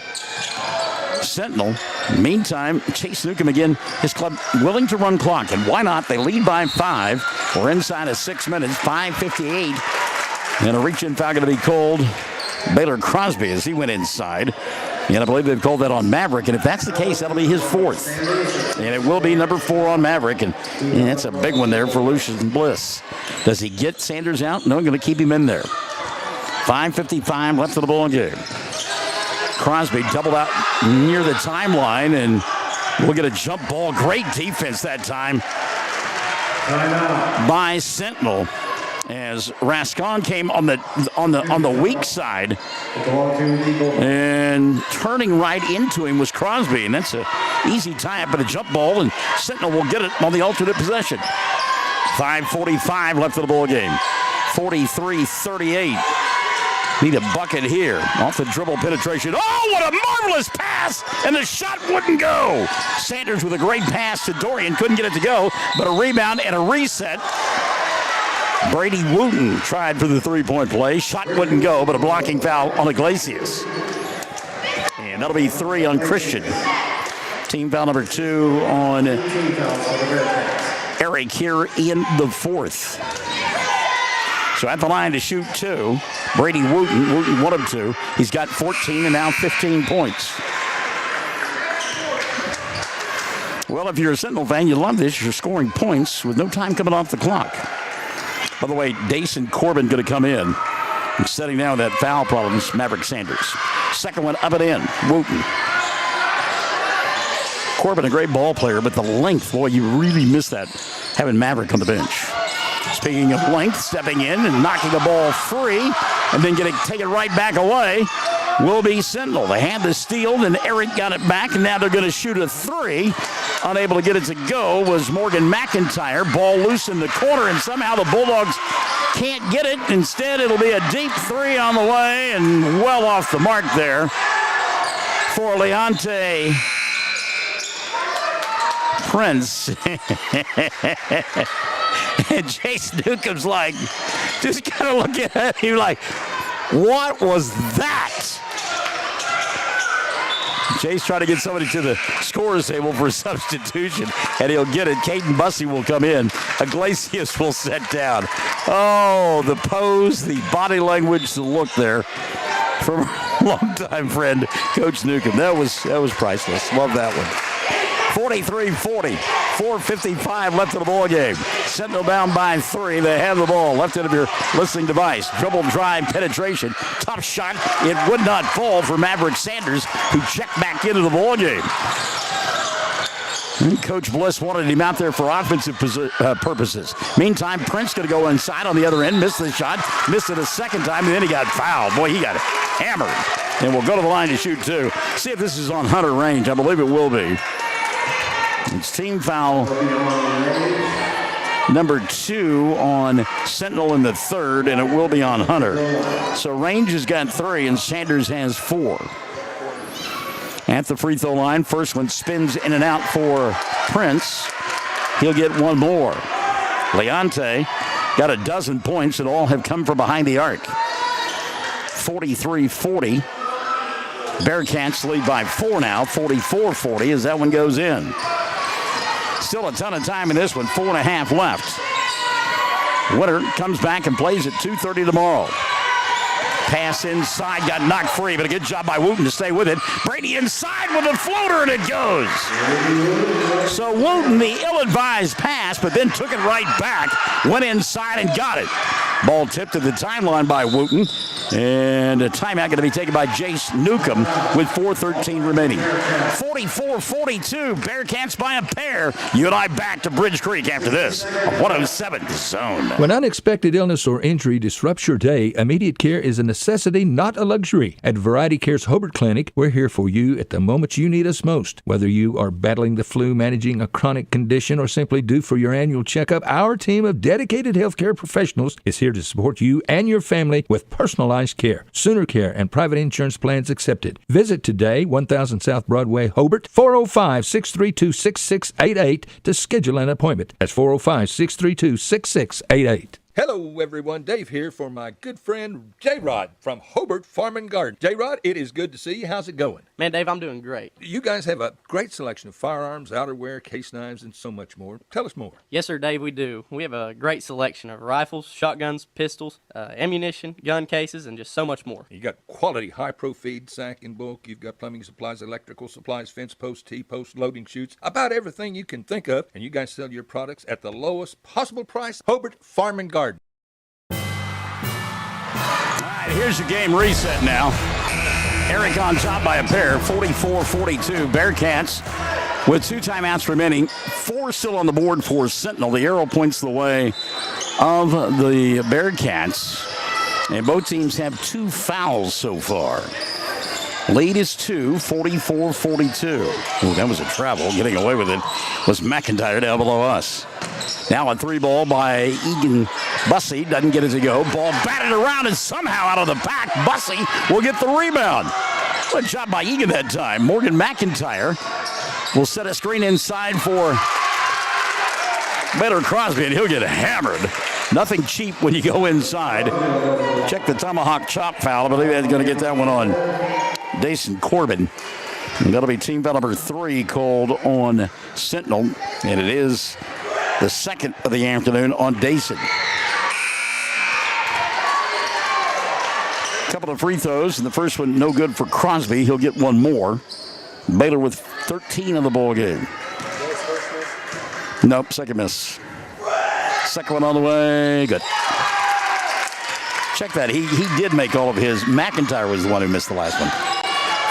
Sentinel. Meantime, Chase Newcomb again, his club willing to run clock. And why not? They lead by 5. We're inside of 6 minutes, 5:58. And a reach-in foul going to be called. Baylor Crosby as he went inside. And I believe they've called that on Maverick. And if that's the case, that'll be his 4th. And it will be number 4 on Maverick. And that's a big one there for Lucian Bliss. Does he get Sanders out? No, I'm going to keep him in there. 5:55 left of the ball game. Crosby doubled out near the timeline, and we'll get a jump ball. Great defense that time by Sentinel, as Rascon came on the weak side, and turning right into him was Crosby, and that's an easy tie-up, but a jump ball, and Sentinel will get it on the alternate possession. 5:45 left of the ball game. 43-38. Need a bucket here. Off the dribble penetration. Oh, what a marvelous pass! And the shot wouldn't go. Sanders with a great pass to Dorian. Couldn't get it to go, but a rebound and a reset. Brady Wooten tried for the three-point play. Shot wouldn't go, but a blocking foul on Iglesias. And that'll be 3 on Christian. Team foul number 2 on Erick here in the fourth. So at the line to shoot 2, Brady Wooten 1 of 2. He's got 14 and now 15 points. Well, if you're a Sentinel fan, you love this. You're scoring points with no time coming off the clock. By the way, Dason Corbin going to come in. And setting down that foul problem is Maverick Sanders. Second one up and in. Wooten. Corbin, a great ball player, but the length, boy, you really miss that having Maverick on the bench. Speaking of length, stepping in and knocking the ball free and then take it right back away will be Sentinel. They had the steal, then Erick got it back, and now they're going to shoot a 3. Unable to get it to go was Morgan McIntyre. Ball loose in the corner, and somehow the Bulldogs can't get it. Instead, it'll be a deep 3 on the way and well off the mark there for Leonte Prince. And Chase Newcomb's like, just kind of looking at him like, what was that? Chase trying to get somebody to the scorer's table for a substitution, and he'll get it. Caden Bussey will come in. Iglesias will set down. Oh, the pose, the body language, the look there from longtime friend Coach Newcomb. That was priceless. Love that one. 43-40, 4:55 left in the ball game. Sentinel down by 3. They have the ball. Left end of your listening device. Dribble, drive, penetration. Tough shot. It would not fall for Maverick Sanders, who checked back into the ball game. And Coach Bliss wanted him out there for offensive purposes. Meantime, Prince going to go inside on the other end. Missed the shot. Missed it a second time, and then he got fouled. Boy, he got hammered. And we'll go to the line to shoot 2. See if this is on Hunter range. I believe it will be. It's team foul number 2 on Sentinel in the third, and it will be on Hunter. So Range has got 3, and Sanders has 4. at the free throw line. First one spins in and out for Prince. He'll get one more. Leonte got a dozen points and all have come from behind the arc. 43-40. Bearcats lead by 4 now, 44-40 as that one goes in. Still a ton of time in this one, 4.5 left. Winner comes back and plays at 2:30 tomorrow. Pass inside, got knocked free, but a good job by Wooten to stay with it. Brady inside with a floater, and it goes. So Wooten, the ill-advised pass, but then took it right back, went inside and got it. Ball tipped to the timeline by Wooten, and a timeout going to be taken by Jace Newcomb with 4:13 remaining. 44-42, Bearcats by a pair. You and I back to Bridge Creek after this. 107 Zone. When unexpected illness or injury disrupts your day, immediate care is a necessity, not a luxury. At Variety Care's Hobart Clinic, we're here for you at the moment you need us most. Whether you are battling the flu, managing a chronic condition, or simply due for your annual checkup, our team of dedicated healthcare professionals is here to support you and your family with personalized care, Sooner Care, and private insurance plans accepted. Visit today, 1000 South Broadway, Hobart, 405-632-6688 to schedule an appointment. That's 405-632-6688. Hello, everyone. Dave here for my good friend J-Rod from Hobart Farm and Garden. J-Rod, it is good to see you. How's it going? Man, Dave, I'm doing great. You guys have a great selection of firearms, outerwear, case knives, and so much more. Tell us more. Yes, sir, Dave, we do. We have a great selection of rifles, shotguns, pistols, ammunition, gun cases, and just so much more. You got quality high-pro feed, sack, in bulk. You've got plumbing supplies, electrical supplies, fence posts, T-posts, loading chutes, about everything you can think of. And you guys sell your products at the lowest possible price. Hobart Farm and Garden. Here's your game reset now. Erick on top by a pair, 44-42. Bearcats with 2 timeouts remaining. 4 still on the board for Sentinel. The arrow points the way of the Bearcats. And both teams have 2 fouls so far. Lead is 2, 44-42. Ooh, that was a travel. Getting away with it was McIntyre down below us. Now a 3 ball by Egan Bussey. Doesn't get it to go. Ball batted around and somehow out of the pack. Bussey will get the rebound. Good job by Egan that time. Morgan McIntyre will set a screen inside for Baylor Crosby, and he'll get hammered. Nothing cheap when you go inside. Check the tomahawk chop foul. I believe that's going to get that one on Dason Corbin. And that'll be team foul number 3 called on Sentinel, and it is the second of the afternoon on Dason. Couple of free throws, and the first one no good for Crosby. He'll get one more. Baylor with 13 in the ball game. Nope, second miss. Second one on the way. Good. Check that. He did make all of his. McIntyre was the one who missed the last one.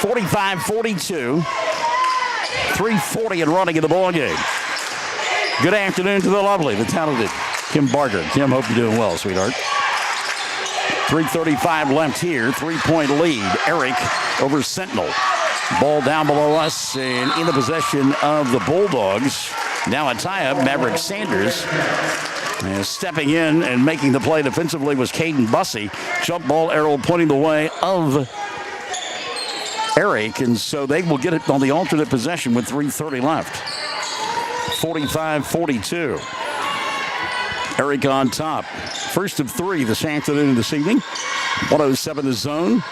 45-42. 3:40 and running in the ball game. Good afternoon to the lovely, the talented Kim Barker. Kim, hope you're doing well, sweetheart. 3:35 left here. 3-point lead. Erick over Sentinel. Ball down below us and in the possession of the Bulldogs. Now a tie-up. Maverick Sanders. And stepping in and making the play defensively was Caden Bussey. Jump ball arrow pointing the way of Erick. And so they will get it on the alternate possession with 3:30 left. 45-42. Erick on top. First of 3 this afternoon and this evening. 107 the zone.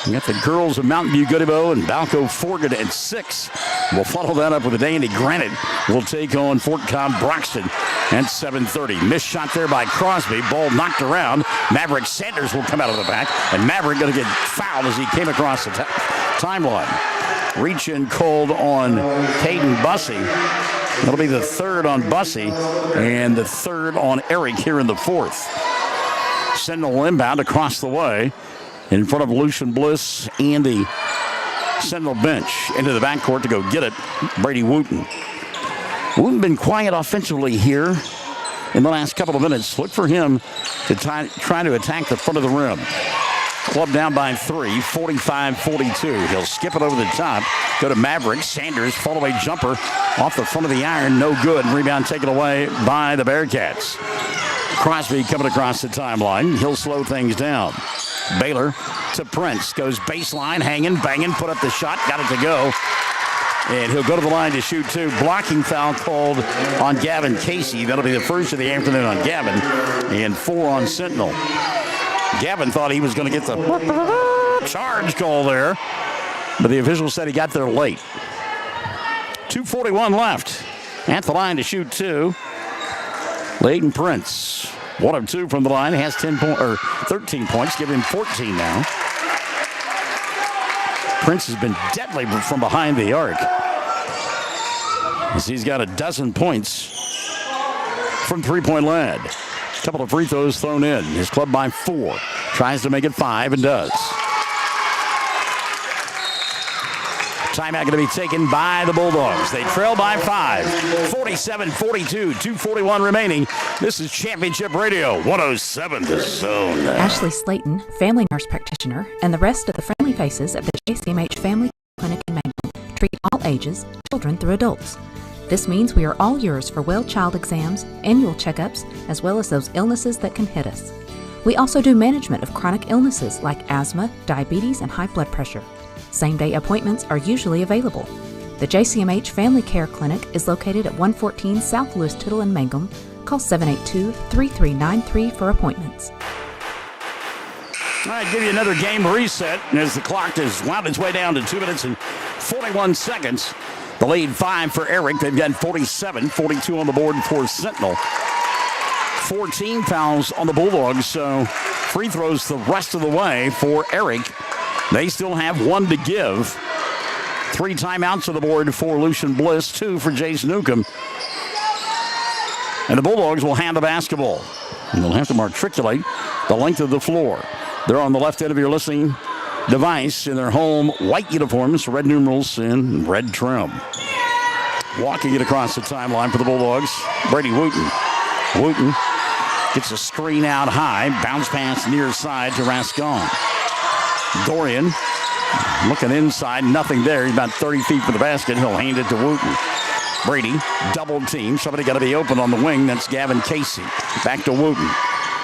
We got the girls of Mountain View Goodebo and Balco Forgan at 6. We'll follow that up with a Dandy Granite. We'll take on Fort Cobb Broxton at 7:30. Missed shot there by Crosby. Ball knocked around. Maverick Sanders will come out of the back. And Maverick going to get fouled as he came across the timeline. Reach in cold on Caden Bussey. That'll be the 3rd on Bussey and the 3rd on Erick here in the 4th. Sentinel inbound across the way in front of Lucian Bliss and the Sentinel bench. Into the backcourt to go get it, Brady Wooten. Wooten been quiet offensively here in the last couple of minutes. Look for him to try to attack the front of the rim. Club down by 3, 45-42. He'll skip it over the top. Go to Maverick. Sanders, follow-away jumper off the front of the iron. No good. Rebound taken away by the Bearcats. Crosby coming across the timeline. He'll slow things down. Baylor to Prince. Goes baseline, hanging, banging, put up the shot, got it to go. And he'll go to the line to shoot two. Blocking foul called on Gavin Casey. That'll be the first of the afternoon on Gavin. And 4 on Sentinel. Gavin thought he was going to get the charge call there. But the official said he got there late. 2:41 left. At the line to shoot two. Layden Prince. 1 of 2 from the line. He has 13 points. Give him 14 now. Prince has been deadly from behind the arc, as he's got a dozen points from three-point land. A couple of free throws thrown in. His club by 4. Tries to make it 5 and does. Timeout going to be taken by the Bulldogs. They trail by 5. 47-42, 2:41 remaining. This is Championship Radio, 107 The Zone. Ashley Slayton, family nurse practitioner, and the rest of the friendly faces at the JCMH Family Clinic in Mangum treat all ages, children through adults. This means we are all yours for well child exams, annual checkups, as well as those illnesses that can hit us. We also do management of chronic illnesses like asthma, diabetes, and high blood pressure. Same-day appointments are usually available. The JCMH Family Care Clinic is located at 114 South Lewis Tittle in Mangum. Call 782-3393 for appointments. All right, give you another game reset as the clock has wound its way down to 2 minutes and 41 seconds. The lead 5 for Erick. They've got 47, 42 on the board for Sentinel. 14 fouls on the Bulldogs, so free throws the rest of the way for Erick. They still have 1 to give. 3 timeouts on the board for Lucian Bliss, 2 for Jace Newcomb. And the Bulldogs will hand the basketball. And they'll have to matriculate the length of the floor. They're on the left end of your listening device in their home white uniforms, red numerals, and red trim. Walking it across the timeline for the Bulldogs, Brady Wooten. Wooten gets a screen out high, bounce pass near side to Rascon. Dorian looking inside, nothing there. He's about 30 feet from the basket. He'll hand it to Wooten. Brady, double team. Somebody got to be open on the wing. That's Gavin Casey. Back to Wooten.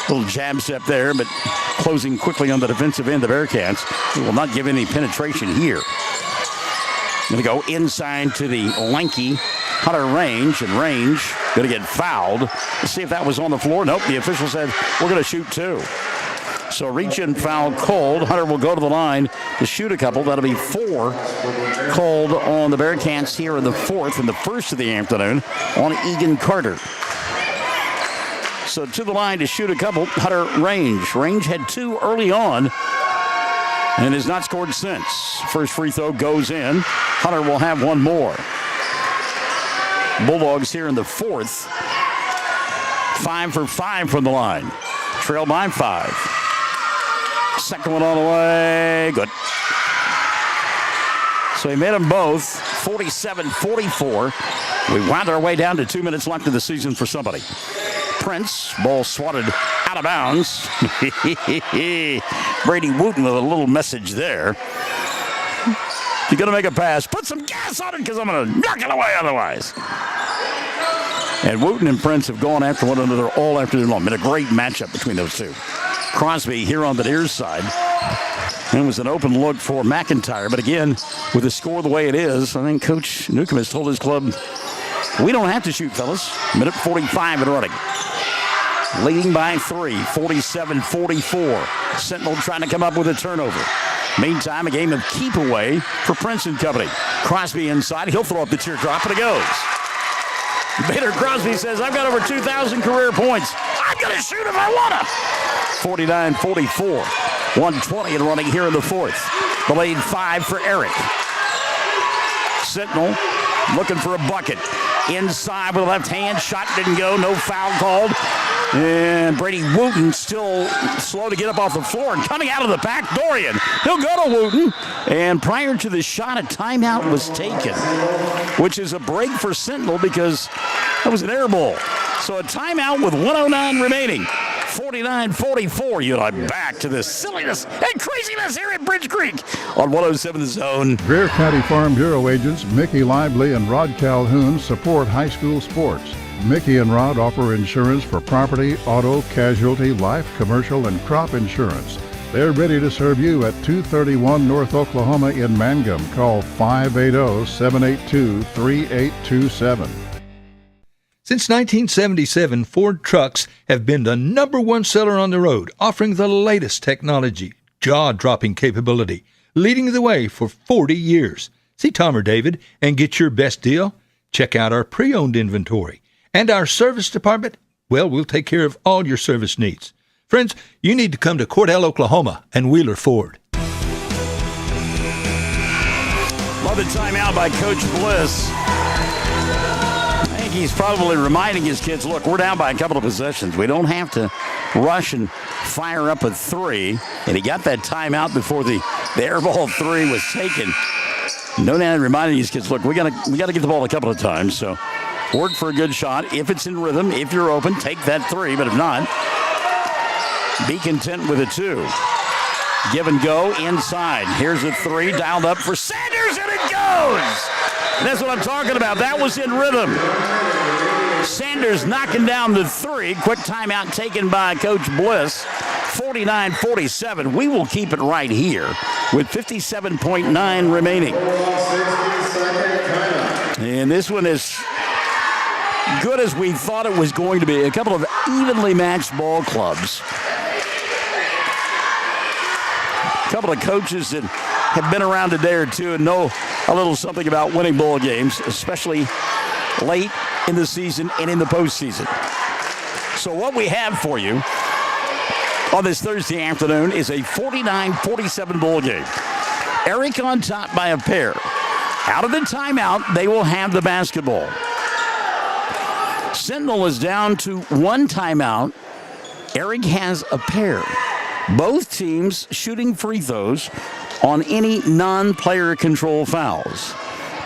Little jab step there, but closing quickly on the defensive end, the Bearcats. He will not give any penetration here. Going to go inside to the lanky Hunter Range, and Range going to get fouled. Let's see if that was on the floor. Nope, the official said we're going to shoot 2. So reach-in foul called. Hunter will go to the line to shoot a couple. That'll be 4 called on the Bearcats here in the 4th and the first of the afternoon on Egan Carter. So to the line to shoot a couple, Hunter Range. Range had 2 early on and has not scored since. First free throw goes in. Hunter will have 1 more. Bulldogs here in the 4th. 5 for 5 from the line. Trail by 5. Second one on the way. Good. So he made them both 47-44. We wound our way down to 2 minutes left of the season for somebody. Prince, ball swatted out of bounds. Brady Wooten with a little message there. You're going to make a pass. Put some gas on it because I'm going to knock it away otherwise. And Wooten and Prince have gone after one another all afternoon long. Been a great matchup between those two. Crosby here on the near side. And it was an open look for McIntyre. But again, with the score the way it is, I think Coach Newcomb has told his club, we don't have to shoot, fellas. Minute 45 and running. Leading by 3, 47-44. Sentinel trying to come up with a turnover. Meantime, a game of keep away for Prince and company. Crosby inside. He'll throw up the teardrop, and it goes. Bader Crosby says, I've got over 2,000 career points. I'm going to shoot if I want to. 49-44. 120 and running here in the 4th. The lead 5 for Erick. Sentinel looking for a bucket. Inside with a left hand. Shot didn't go. No foul called. And Brady Wooten still slow to get up off the floor. And coming out of the pack, Dorian. He'll go to Wooten. And prior to the shot, a timeout was taken, which is a break for Sentinel because that was an air ball. So a timeout with 1:09 remaining. 49-44. You and I back to this silliness and craziness here at Bridge Creek on 107 The Zone. Greer County Farm Bureau agents Mickey Lively and Rod Calhoun support high school sports. Mickey and Rod offer insurance for property, auto, casualty, life, commercial, and crop insurance. They're ready to serve you at 231 North Oklahoma in Mangum. Call 580-782-3827. Since 1977, Ford trucks have been the #1 seller on the road, offering the latest technology, jaw-dropping capability, leading the way for 40 years. See Tom or David and get your best deal. Check out our pre-owned inventory. And our service department, well, we'll take care of all your service needs. Friends, you need to come to Cordell, Oklahoma and Wheeler Ford. Love the timeout by Coach Bliss. I think he's probably reminding his kids, look, we're down by a couple of possessions. We don't have to rush and fire up a three. And he got that timeout before the air ball three was taken. No doubt reminding his kids, look, we gotta get the ball a couple of times. So work for a good shot. If it's in rhythm, if you're open, take that three. But if not, be content with a two. Give and go inside. Here's a three dialed up for Sanders, and it goes. That's what I'm talking about. That was in rhythm. Sanders knocking down the three. Quick timeout taken by Coach Bliss. 49-47. We will keep it right here with 57.9 remaining. And this one is good as we thought it was going to be. A couple of evenly matched ball clubs. A couple of coaches that have been around a day or two and know a little something about winning ball games, especially late in the season and in the postseason. So what we have for you on this Thursday afternoon is a 49-47 ball game. Erick on top by a pair. Out of the timeout, they will have the basketball. Sentinel is down to one timeout. Erick has a pair. Both teams shooting free throws on any non-player control fouls.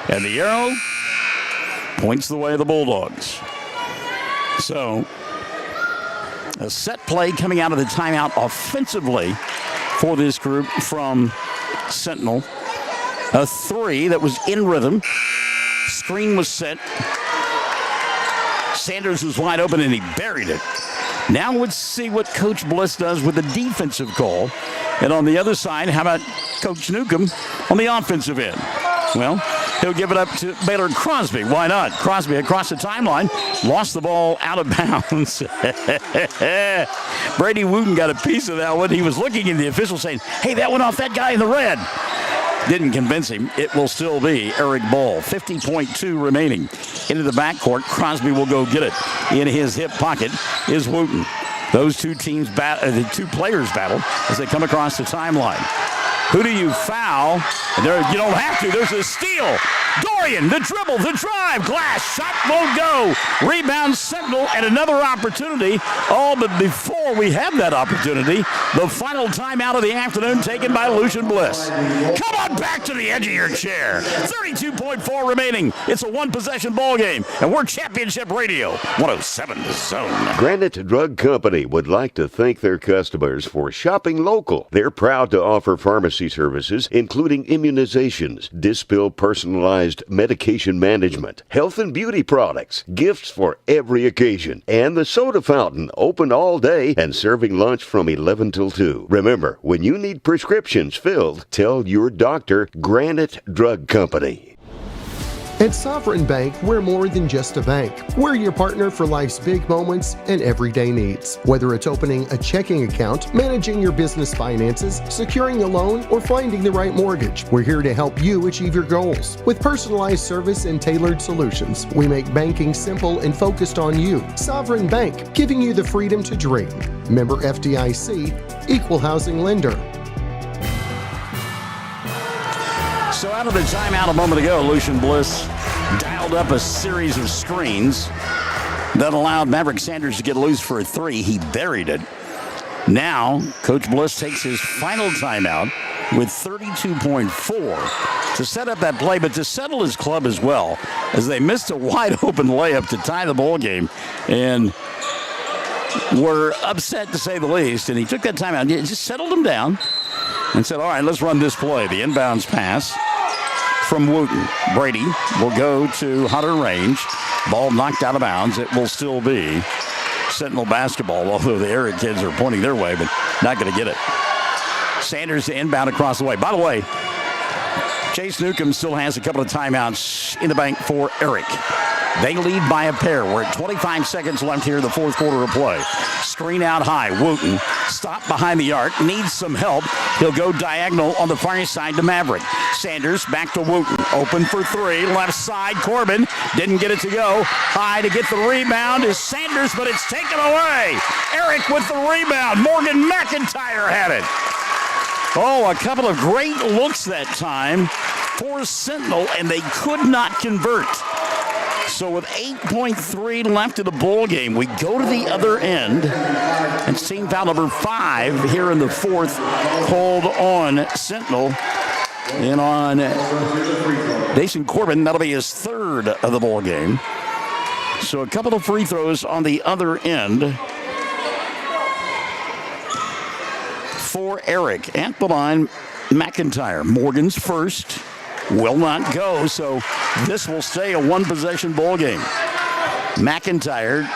And the arrow points the way of the Bulldogs. So, a set play coming out of the timeout offensively for this group from Sentinel. A three that was in rhythm. Screen was set. Sanders was wide open and he buried it. Now let's see what Coach Bliss does with the defensive call. And on the other side, how about Coach Newcomb on the offensive end? Well, he'll give it up to Baylor Crosby. Why not? Crosby across the timeline, lost the ball out of bounds. Brady Wooten got a piece of that one. He was looking at the official saying, hey, that went off that guy in the red. Didn't convince him. It will still be Erick Ball. 50.2 remaining. Into the backcourt. Crosby will go get it. In his hip pocket is Wooten. Those two teams, the two players battle as they come across the timeline. Who do you foul? There, you don't have to. There's a steal. Dorian, the dribble, the drive. Glass shot won't go. Rebound Sentinel and another opportunity. Oh, but before we have that opportunity, the final timeout of the afternoon taken by Lucian Bliss. Come on back to the edge of your chair. 32.4 remaining. It's a one-possession ball game, and we're Championship Radio. 107 The Zone. Granite Drug Company would like to thank their customers for shopping local. They're proud to offer pharmacy services, including immunizations, Dispill personalized medication management, health and beauty products, gifts for every occasion, and the soda fountain open all day and serving lunch from 11 till 2. Remember, when you need prescriptions filled, tell your doctor Granite Drug Company. At Sovereign Bank, we're more than just a bank. We're your partner for life's big moments and everyday needs. Whether it's opening a checking account, managing your business finances, securing a loan, or finding the right mortgage, we're here to help you achieve your goals. With personalized service and tailored solutions, we make banking simple and focused on you. Sovereign Bank, giving you the freedom to dream. Member FDIC, equal housing lender. So out of the timeout a moment ago, Lucian Bliss dialed up a series of screens that allowed Maverick Sanders to get loose for a three. He buried it. Now, Coach Bliss takes his final timeout with 32.4 to set up that play, but to settle his club as well, as they missed a wide-open layup to tie the ball game and were upset, to say the least. And he took that timeout, just settled them down, and said, all right, let's run this play. The inbounds pass from Wooten. Brady will go to Hunter range. Ball knocked out of bounds. It will still be Sentinel basketball, although the Erick kids are pointing their way, but not going to get it. Sanders inbound across the way. By the way, Chase Newcomb still has a couple of timeouts in the bank for Erick. They lead by a pair. We're at 25 seconds left here in the fourth quarter of play. Screen out high. Wooten stopped behind the arc. Needs some help. He'll go diagonal on the far side to Maverick. Sanders back to Wooten. Open for three. Left side. Corbin didn't get it to go. High to get the rebound is Sanders, but it's taken away. Erick with the rebound. Morgan McIntyre had it. Oh, a couple of great looks that time for Sentinel, and they could not convert. So with 8.3 left in the ball game, we go to the other end. And team foul number 5 here in the fourth called on Sentinel. And on Dason Corbin, that'll be his third of the ball game. So a couple of free throws on the other end for Erick. At the line, McIntyre. Morgan's first. Will not go, so this will stay a one-possession ball game. McIntyre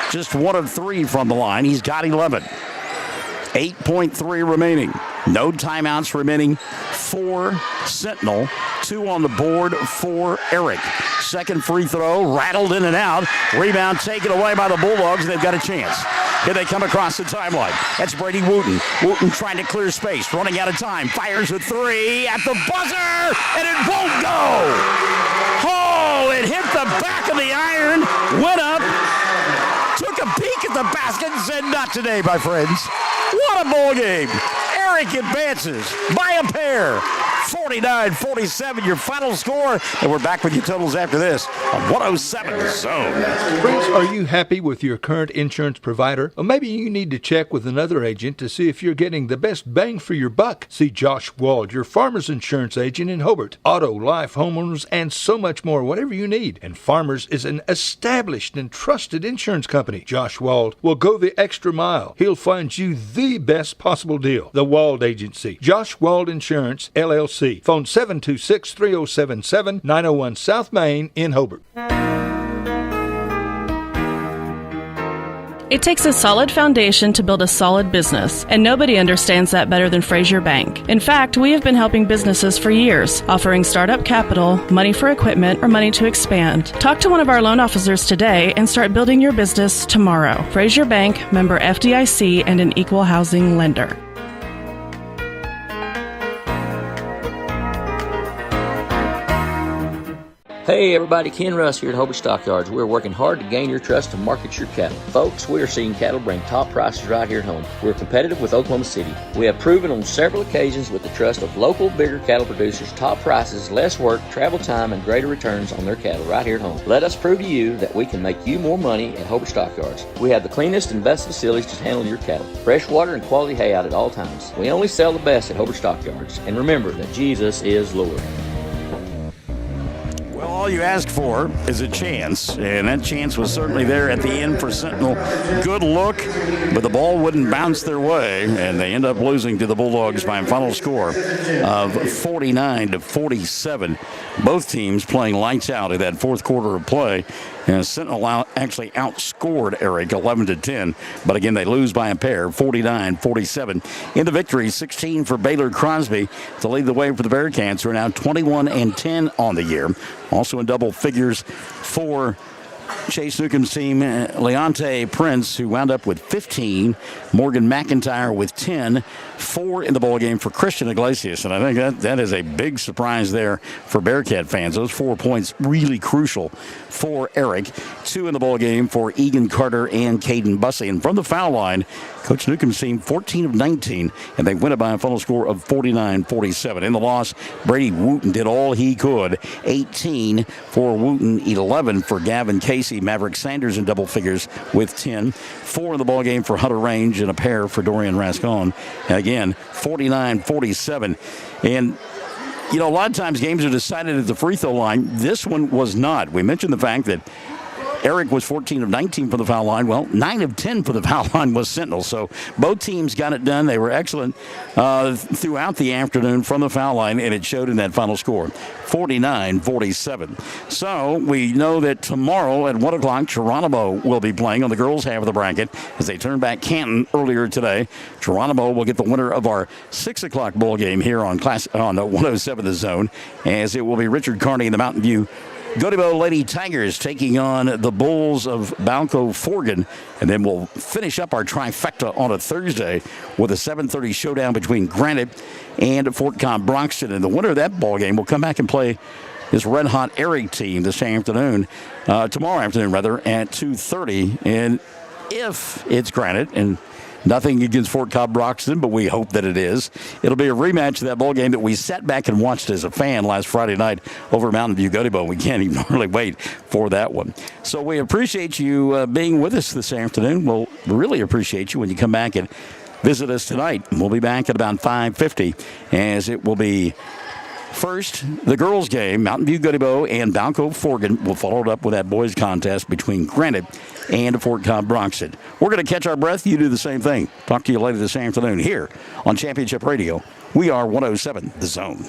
just 1 of 3 from the line. He's got 11. 8.3 remaining. No timeouts remaining for Sentinel. 2 on the board for Erick. Second free throw, rattled in and out. Rebound taken away by the Bulldogs. They've got a chance. Here they come across the timeline. That's Brady Wooten. Wooten trying to clear space, running out of time. Fires a 3 at the buzzer, and it won't go. Oh, it hit the back of the iron, went up, took a peek at the basket, and said, not today, my friends. What a ball game. Erick advances by a pair. 49-47, your final score. And we're back with your totals after this on 107 The Zone. Friends, are you happy with your current insurance provider? Or maybe you need to check with another agent to see if you're getting the best bang for your buck. See Josh Wald, your Farmers Insurance agent in Hobart. Auto, life, homeowners, and so much more, whatever you need. And Farmers is an established and trusted insurance company. Josh Wald will go the extra mile. He'll find you the best possible deal. The Wald Agency. Josh Wald Insurance, LLC. Phone 726-3077, 901 South Main in Hobart. It takes a solid foundation to build a solid business, and nobody understands that better than Frazier Bank. In fact, we have been helping businesses for years, offering startup capital, money for equipment, or money to expand. Talk to one of our loan officers today and start building your business tomorrow. Frazier Bank, member FDIC, and an equal housing lender. Hey everybody, Ken Russ here at Hobart Stockyards. We're working hard to gain your trust to market your cattle. Folks, we are seeing cattle bring top prices right here at home. We're competitive with Oklahoma City. We have proven on several occasions with the trust of local, bigger cattle producers, top prices, less work, travel time, and greater returns on their cattle right here at home. Let us prove to you that we can make you more money at Hobart Stockyards. We have the cleanest and best facilities to handle your cattle. Fresh water and quality hay out at all times. We only sell the best at Hobart Stockyards. And remember that Jesus is Lord. All you asked for is a chance, and that chance was certainly there at the end for Sentinel. Good look, but the ball wouldn't bounce their way, and they end up losing to the Bulldogs by a final score of 49-47. Both teams playing lights out in that fourth quarter of play. And Sentinel actually outscored Erick 11-10, but again they lose by a pair, 49-47. In the victory, 16 for Baylor Crosby to lead the way for the Bearcats, who are now 21-10 on the year. Also in double figures for Chase Newcomb's team, Leonte Prince, who wound up with 15. Morgan McIntyre with 10. 4 in the ball game for Christian Iglesias, and I think that is a big surprise there for Bearcat fans. Those 4 points really crucial for Erick. 2 in the ball game for Egan Carter and Caden Bussey. And from the foul line, Coach Newcomb's team 14 of 19, and they win it by a final score of 49-47. In the loss, Brady Wooten did all he could. 18 for Wooten, 11 for Gavin Casey. Maverick Sanders in double figures with 10. 4 in the ball game for Hunter Range and a pair for Dorian Rascon. And again, 49-47. And you know, a lot of times games are decided at the free throw line. This one was not. We mentioned the fact that Erick was 14 of 19 for the foul line. Well, 9 of 10 for the foul line was Sentinel. So both teams got it done. They were excellent throughout the afternoon from the foul line, and it showed in that final score, 49-47. So we know that tomorrow at 1 o'clock, Geronimo will be playing on the girls' half of the bracket as they turn back Canton earlier today. Geronimo will get the winner of our 6 o'clock bowl game here on 107 The Zone, as it will be Richard Carney and the Mountain View Godibo Lady Tigers taking on the Bulls of Balco Forgan. And then we'll finish up our trifecta on a Thursday with a 7:30 showdown between Granite and Fort Cobb Broxton. And the winner of that ball game will come back and play this red-hot Erick team tomorrow afternoon, at 2:30. And if it's Granite, and nothing against Fort Cobb Broxton, but we hope that it is, it'll be a rematch of that ball game that we sat back and watched as a fan last Friday night over Mountain View Godibo. We can't even really wait for that one. So we appreciate you being with us this afternoon. We'll really appreciate you when you come back and visit us tonight. We'll be back at about 5:50, as it will be first the girls' game. Mountain View Godibo and Balco Forgan will follow it up with that boys' contest between Granite and Fort Cobb Broxton. We're going to catch our breath. You do the same thing. Talk to you later this afternoon here on Championship Radio. We are 107 The Zone.